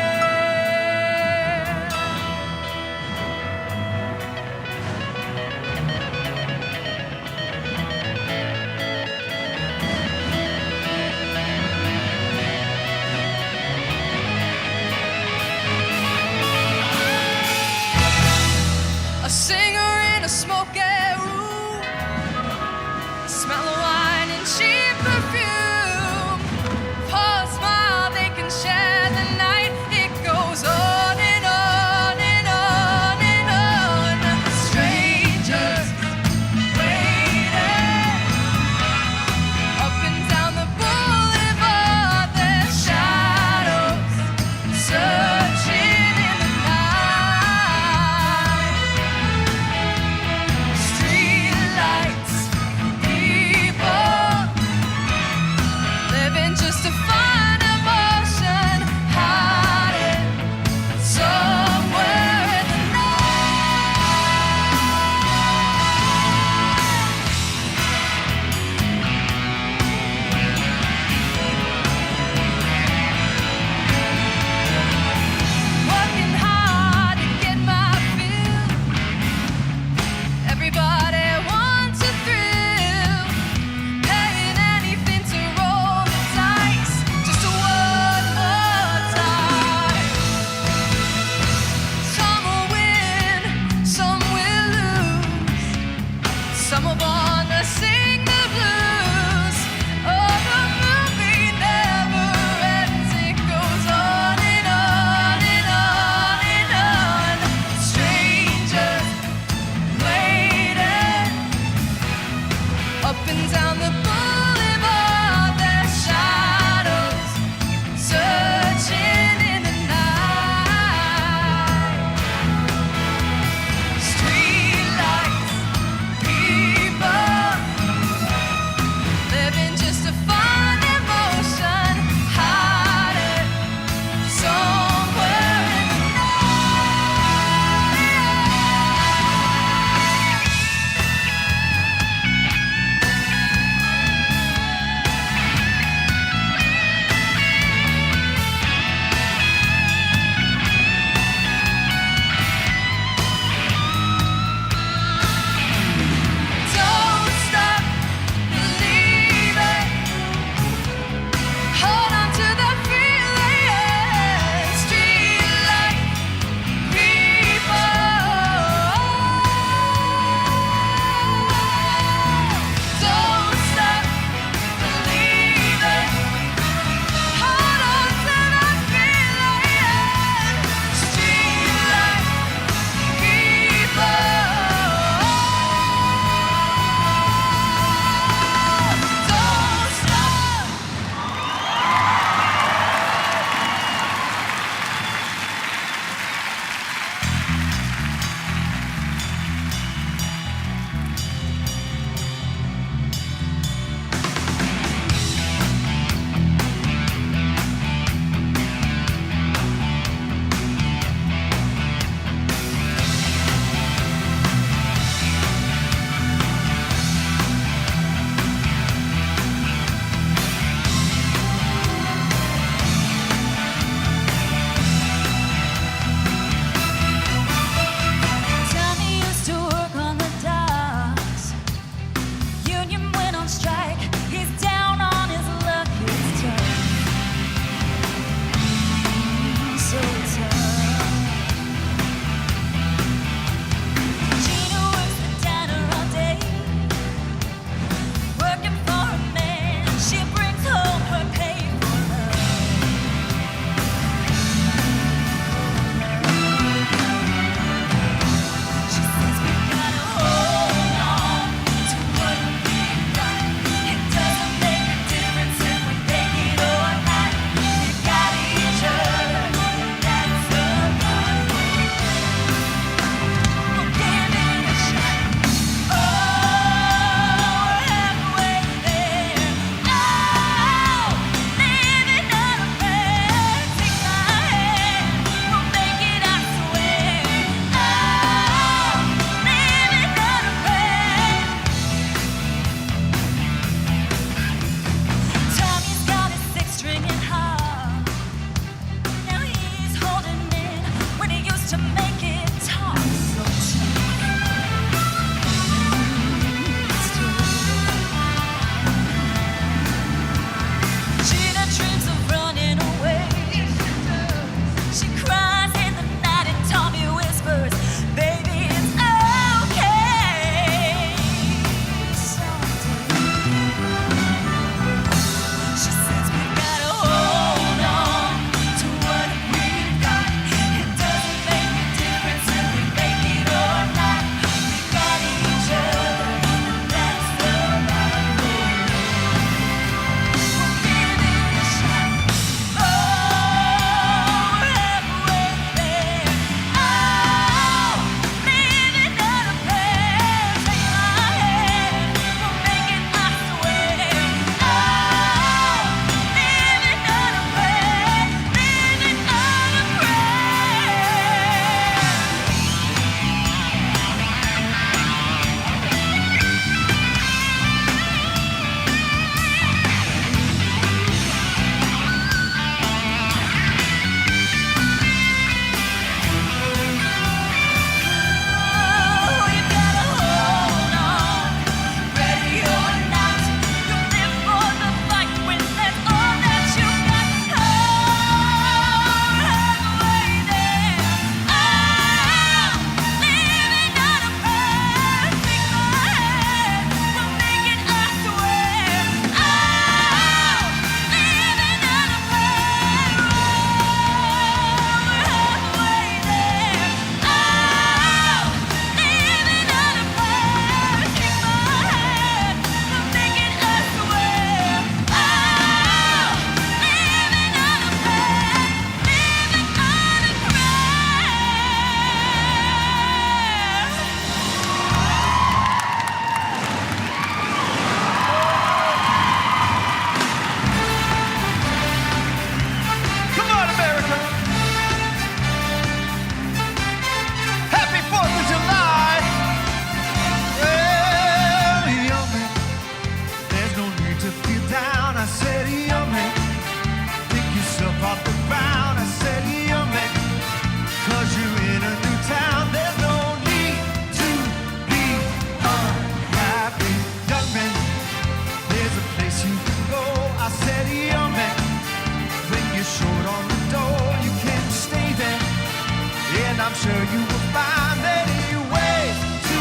I'm sure you will find many ways to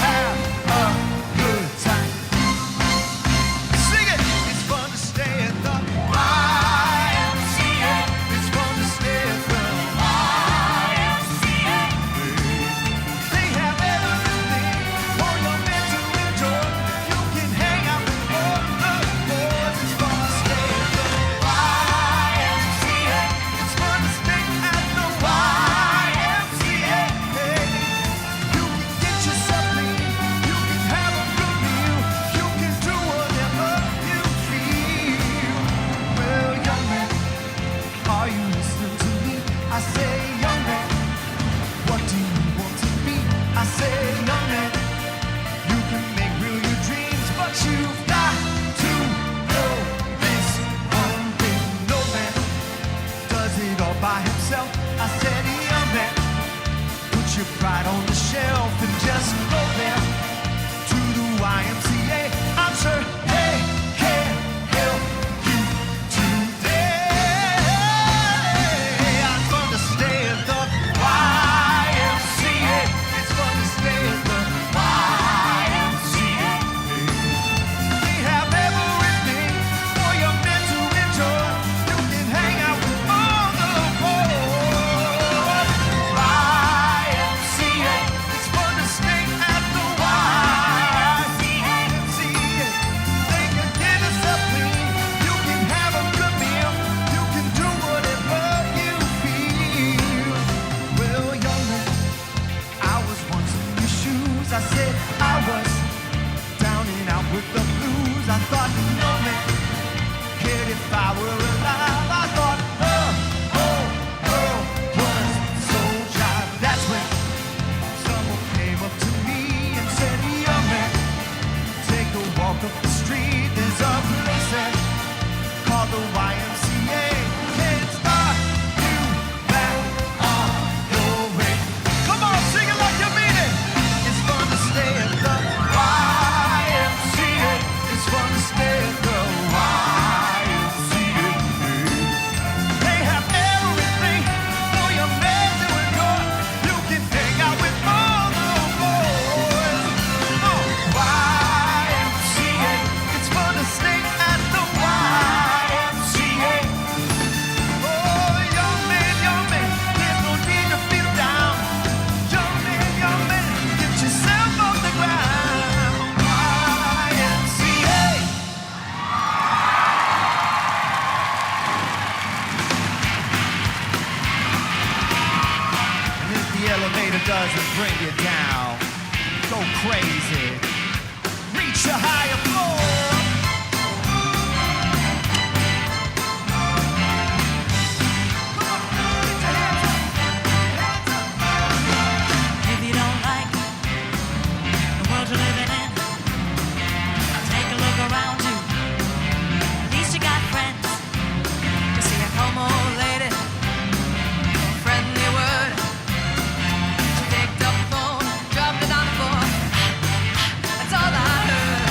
have a good time. Sing it! It's fun to stay at the YMCA. It's fun to stay at the YMCA. They have everything for your men to enjoy. You can hang out with all the boys. It's fun to stay at the YMCA. It's fun to stay at the YMCA. You can get yourself clean. You can have a good meal. You can do whatever you feel. Well, young man, are you listening to me? I say, young man, what do you want to be? I say, young man, you can make real your dreams, but you've got to know this one thing. No man does it all by himself. I said, young man, put your pride on the shelf and just go there to the YMCA. I'm sure they can help you today. It's fun to stay at the YMCA. It's fun to stay at the YMCA. They have everything for your men to enjoy. You can hang out with all the boys. YMCA. It's fun to stay at the YMCA. They can get yourself clean. You can have a good meal. You can do whatever you feel. Well, young man, I was once in your shoes. I said I was down and out with the blues. I thought no man cared if I were alive. I thought, was so jive. That's when someone came up to me and said, young man, take a walk up the street. There's a place there called the YMCA. Can start you back on your way. Come on, sing it like you mean it. It's fun to stay at the YMCA. It's fun to stay at the YMCA. They have everything for your man to enjoy. You can hang out with all the boys. YMCA. It's fun to stay at the YMCA. Oh, young man, there's no need to feel down. Young man, get yourself off the ground. YMCA. And if the elevator doesn't bring you down, go crazy. Reach a higher floor. Come on, get your hands up. Hands up. If you don't like the world you're living in, take a look around you. At least you got friends. You see a come old lady, a friendly word. She picked up the phone, dropped it on the floor. That's all I heard.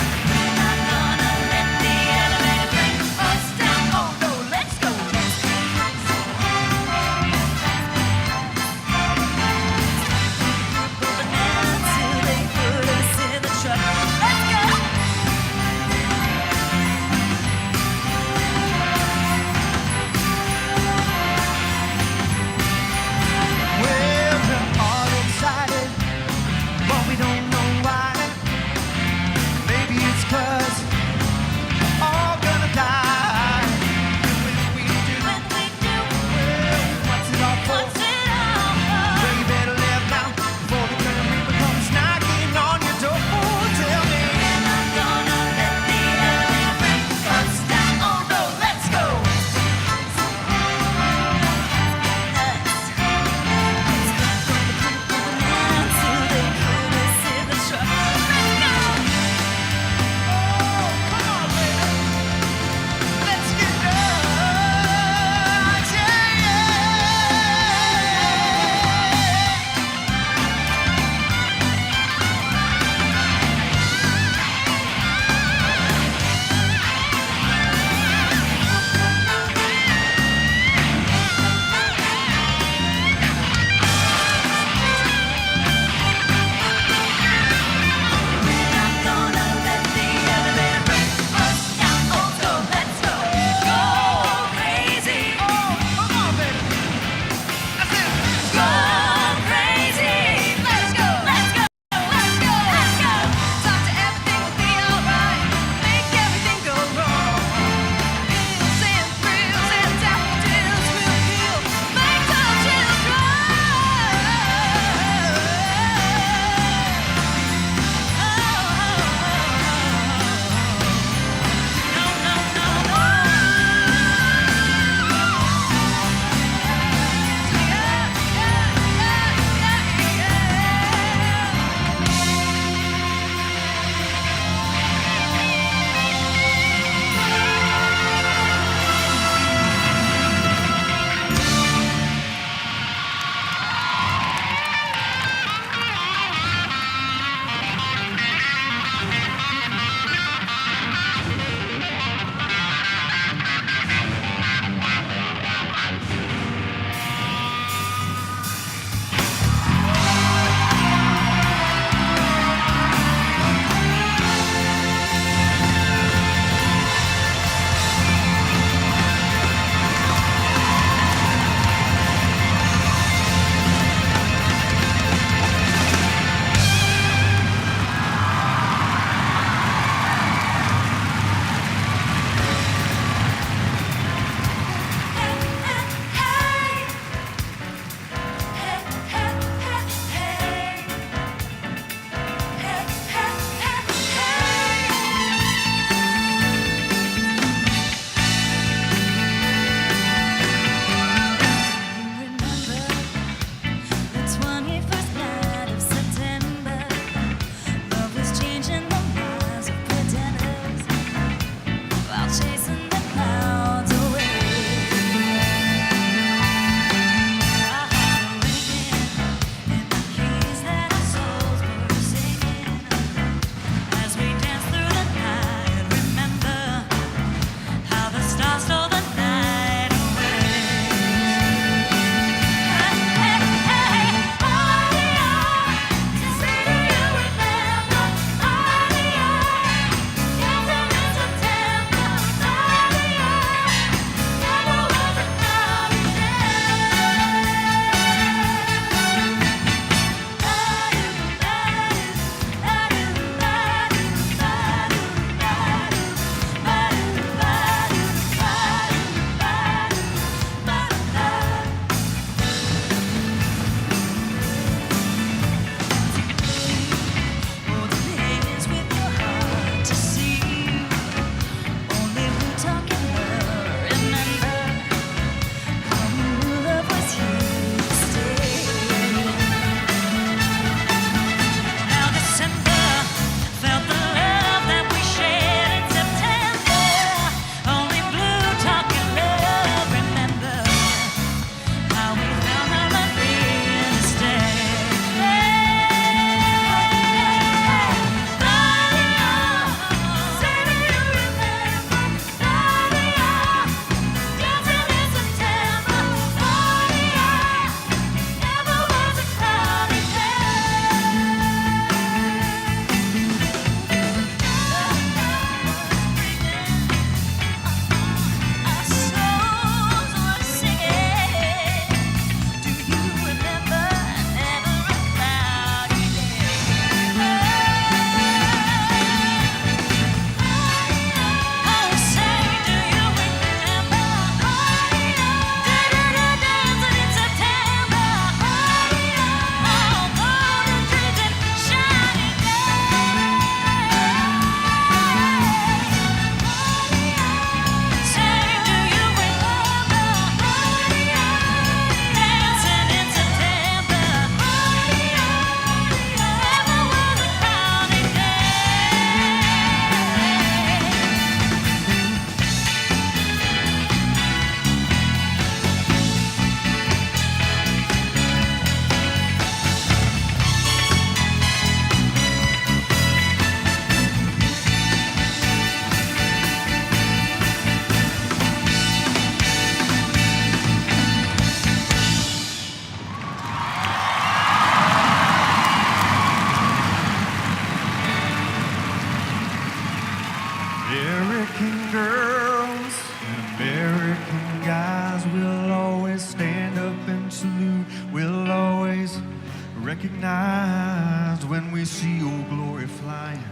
recognize when we see Old Glory flying.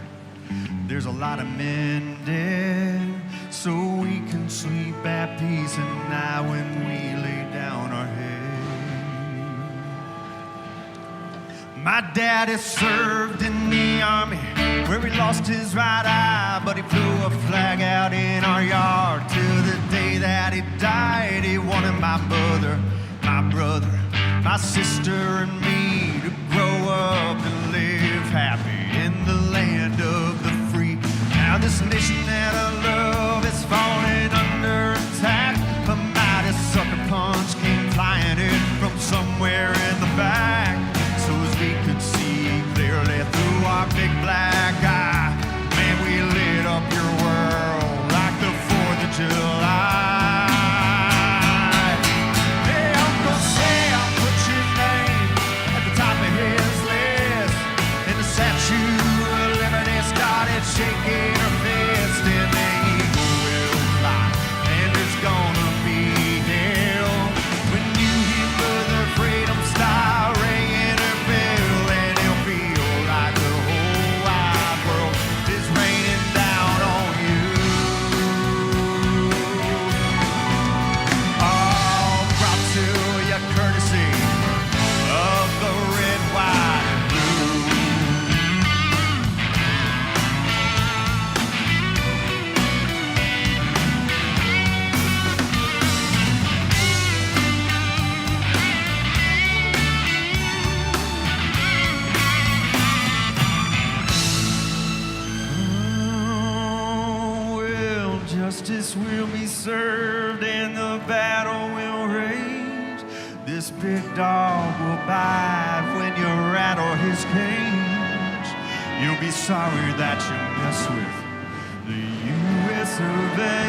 There's a lot of men dead, so we can sleep at peace at night when we lay down our head. My daddy served in the army where he lost his right eye, but he flew a flag out in our yard till the day that he died. He wanted my mother, my brother, my sister and me to grow up and live happy in the land of the free. Now this nation that I love is falling under attack. A mighty sucker punch came flying in from somewhere in the back. So as we could see clearly through our big black eye, man, we lit up your world like the 4th of July. Hey, Uncle Sam put your name at the top of his list, and the Statue of Liberty started shaking her fist, and the eagle will fly, and there's gonna be hell when you hear Mother Freedom start ringing her bell, and it'll feel like the whole wide world is raining down on you. All brought to your courtesy of the red, white, and blue. Well, justice will be served and the battle will rage. This big dog will bite when you rattle his cage. You'll be sorry that you mess with the U.S. of A.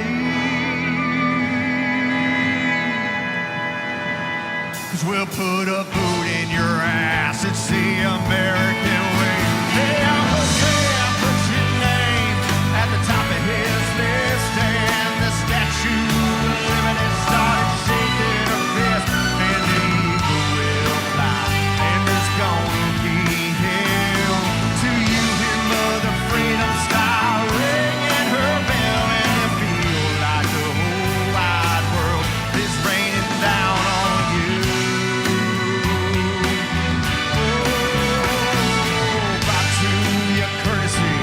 'Cause we'll put a boot in your ass. It's the American way. Hey, Uncle Sam, put your name at the top of his list, and the Statue of Liberty started shaking her fist, and the eagle will fly, and there's gonna be hell till you hear Mother Freedom start ringing her bell, and you feel like the whole wide world is raining down on you. Back to your courtesy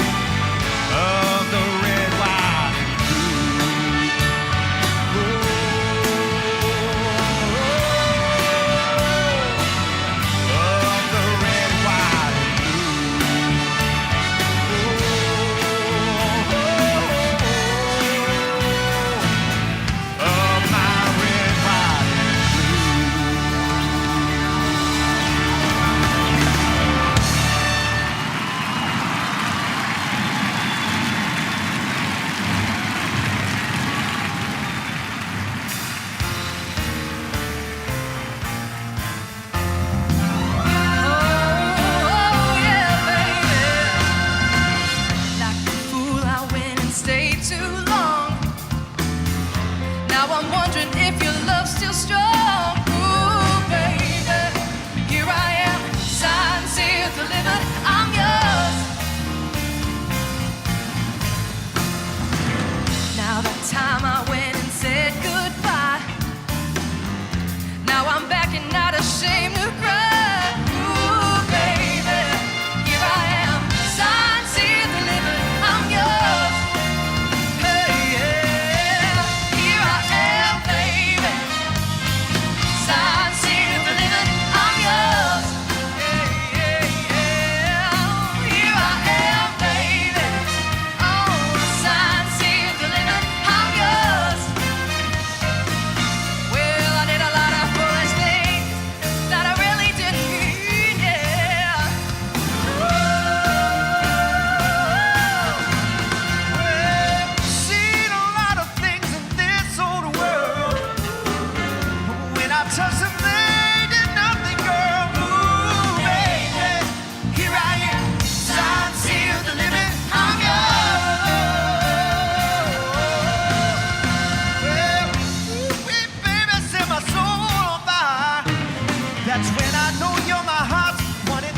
of the red, white, and blue. Of the red, white, and blue. Of my red, white, and Oh, yeah, baby. Like a fool, I went and stayed too long. Now I'm wondering if your love's still strong. Ooh, baby, here I am, signed, sealed, delivered. I'm yours. Now that time I went and said goodbye. Now I'm back and not ashamed to cry. Ooh, baby, here I am, signed, sealed, delivered. I'm yours. Hey, yeah, here I am, baby, signed, sealed, delivered. I'm yours. Hey, yeah, yeah, here I am, baby. Oh, signed, sealed, delivered. I'm yours. Well, I did a lot of foolish things that I really didn't mean, yeah. Well, seen a lot of things in this old world. When I touched them, they did nothing, girl. Ooh, baby, here I am, signed, sealed, delivered. I'm yours. Well, ooh, baby, set my soul on fire. That's when I know you're my heart's one and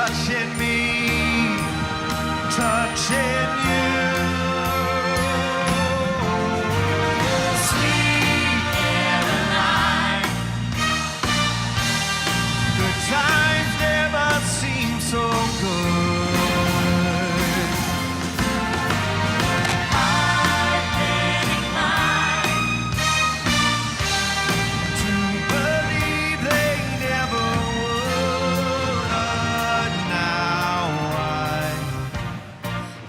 touching me, touching you. Sweet Caroline, good times never seem so good. I've been inclined to believe they never would. Now I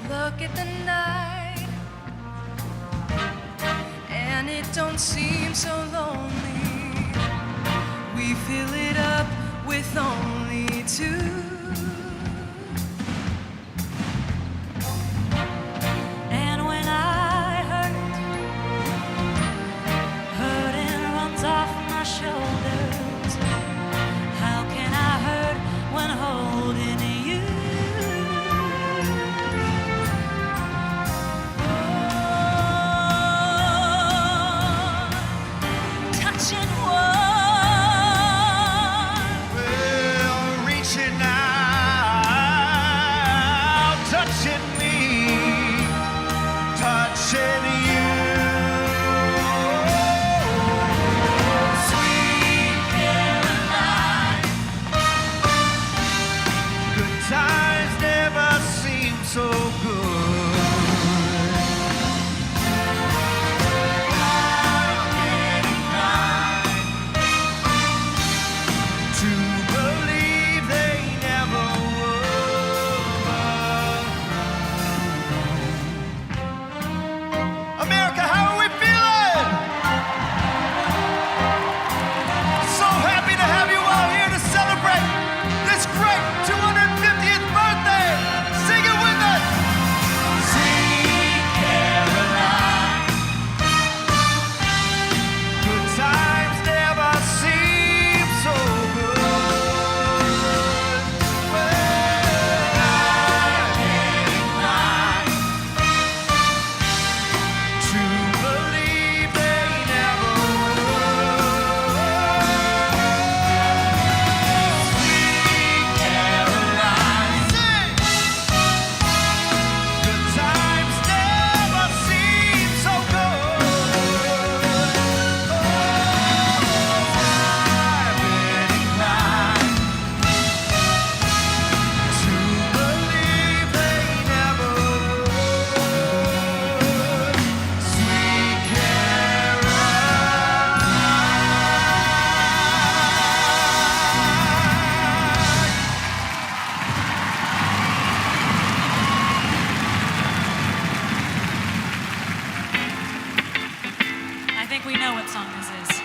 Look at the night, and it don't seem so lonely. We fill it up with only two. And when I hurting runs off my shoulders. How can I hurt when holding you? Touching one. will reaching out, touching me, touching you. Sweet Caroline, good times never seem so good. I'm getting blind to believe they never would. America, how are we feeling? So happy to have you all here to celebrate this great 250th birthday. Sing it with us. Sweet Caroline, good times never seem so good. Well, I'm inclined to believe they never would. Sweet Caroline, sing. Good times never seem so good. I've been inclined to believe they never would. Sweet Caroline. I think we know what song this is.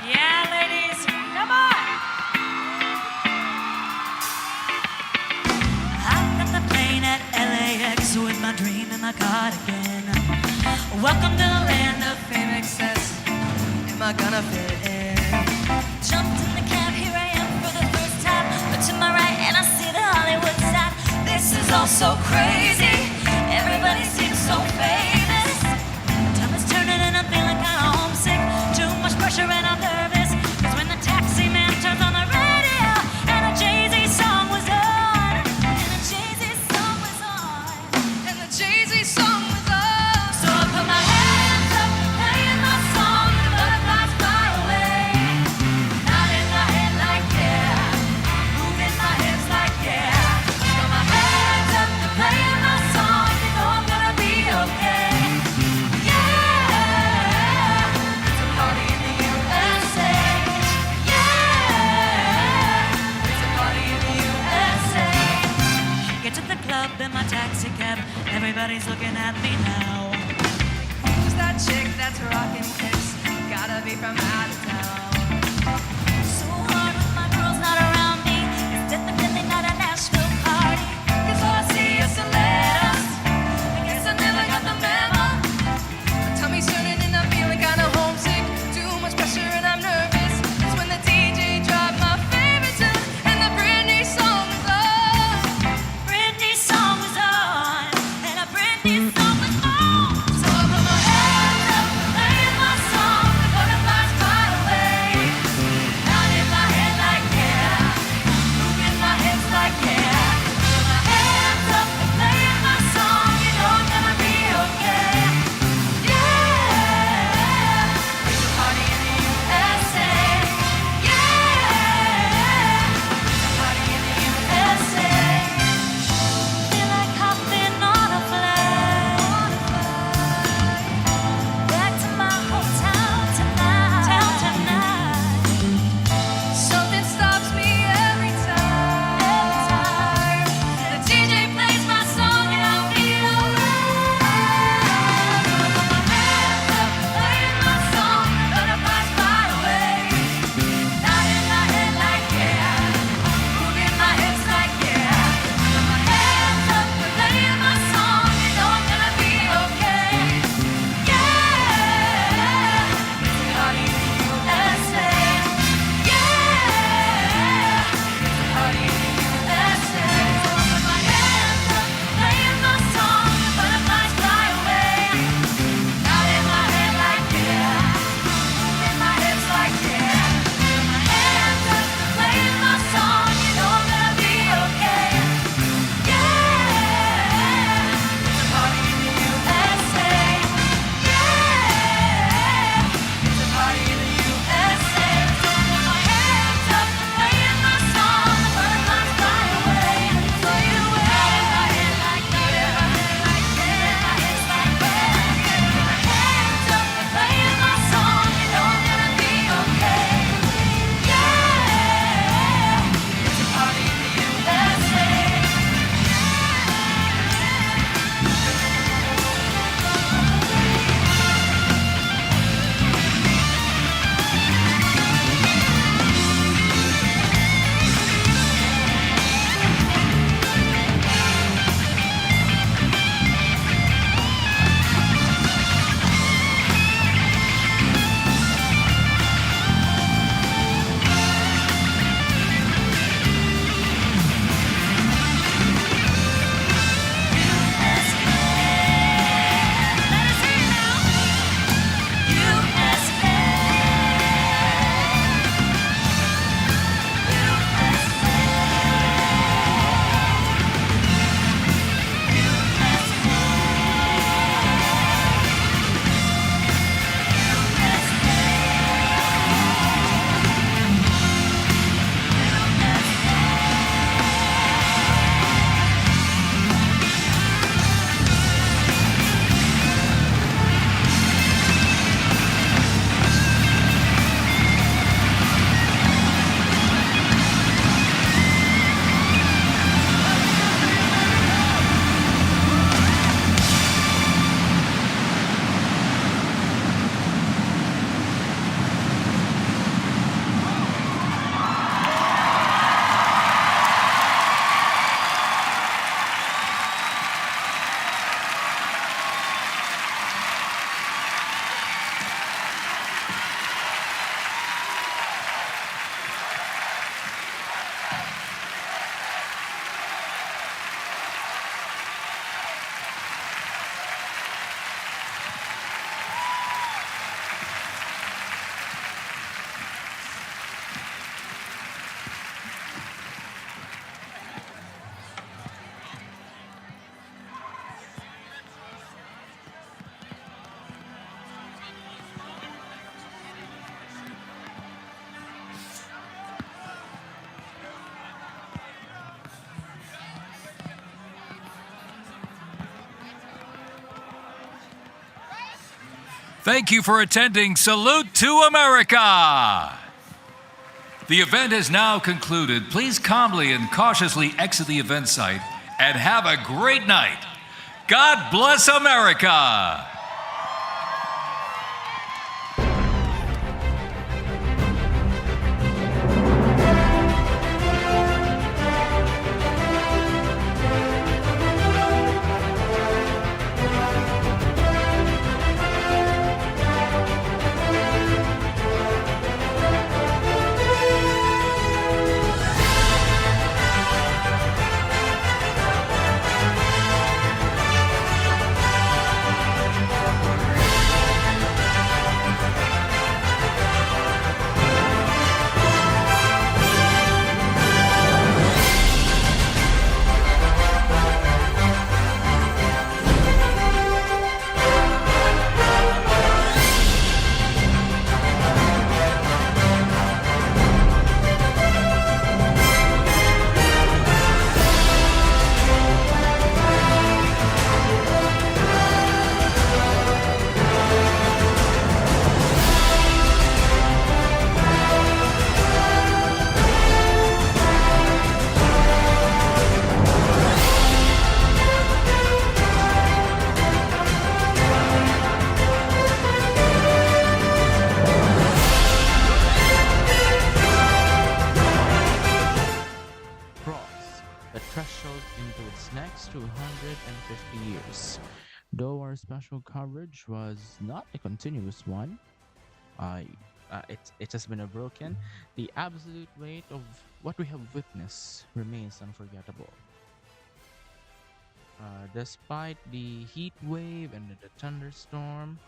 Yeah, ladies, come on! I got the plane at LAX with my dream in my cardigan. Welcome to the land of Fame excess, am I gonna fit in? jumped in the cab. Here I am for the first time. Look to my right and I see the Hollywood sign. This is all so crazy. Everybody seems so famous. Time is turning and I'm feeling kinda homesick. Too much pressure and I'm nervous. 'Cause when the taxi man turns on the radio and a Jay-Z song was on, and a Jay-Z song was on, And the Jay-Z song was on. so I put my hands up, playing my song. The butterflies fly away. Nodding my head like yeah, moving my hips like yeah. Put my hands up, playing my song. You know I'm gonna be okay. Yeah, it's a party in the USA. Yeah, it's a party in the USA. Get to the club in my taxi cab. Everybody's looking at me now. Who's that chick that's rocking hips? Gotta be from out of town. So hard when my girl's not around me. It's definitely not a Nashville party. 'Cause all I see is the letters. I guess I never got the memo. My tummy's turning and I'm feeling kinda homesick. Too much pressure and I'm nervous. It's when the DJ dropped my favorite tune and the Britney song is on. Britney song was on, and a Britney song was on. So I put my hands up, playing my song. The butterflies fly away. Thank you for attending Salute to America. The event is now concluded. Please calmly and cautiously exit the event site and have a great night. God bless America. Cross the threshold into its next 250 years. Though our special coverage was not a continuous one, it has been a broken. The absolute weight of what we have witnessed remains unforgettable. Despite the heat wave and the thunderstorm,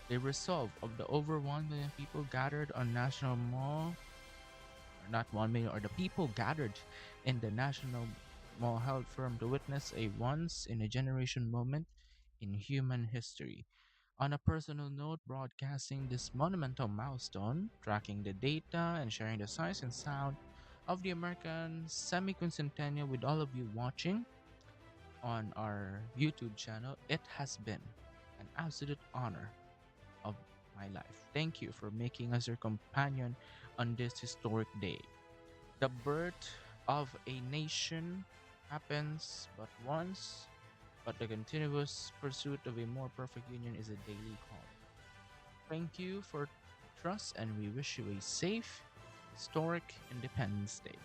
the resolve of the over 1 million people gathered on National Mall, or not 1 million, or the people gathered in the National Mall held firm to witness a once in a generation moment in human history. On a personal note, broadcasting this monumental milestone, tracking the data, and sharing the sights and sound of the American semi-quincentennial with all of you watching on our YouTube channel, it has been an absolute honor of my life. Thank you for making us your companion on this historic day. The birth of a nation happens but once, but the continuous pursuit of a more perfect union is a daily call. Thank you for trust, and we wish you a safe, historic Independence Day.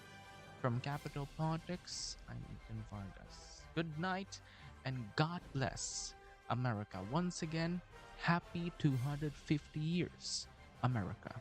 From Capital Politics, I'm Ethan Vargas. Good night, and God bless America. Once again, happy 250 years, America.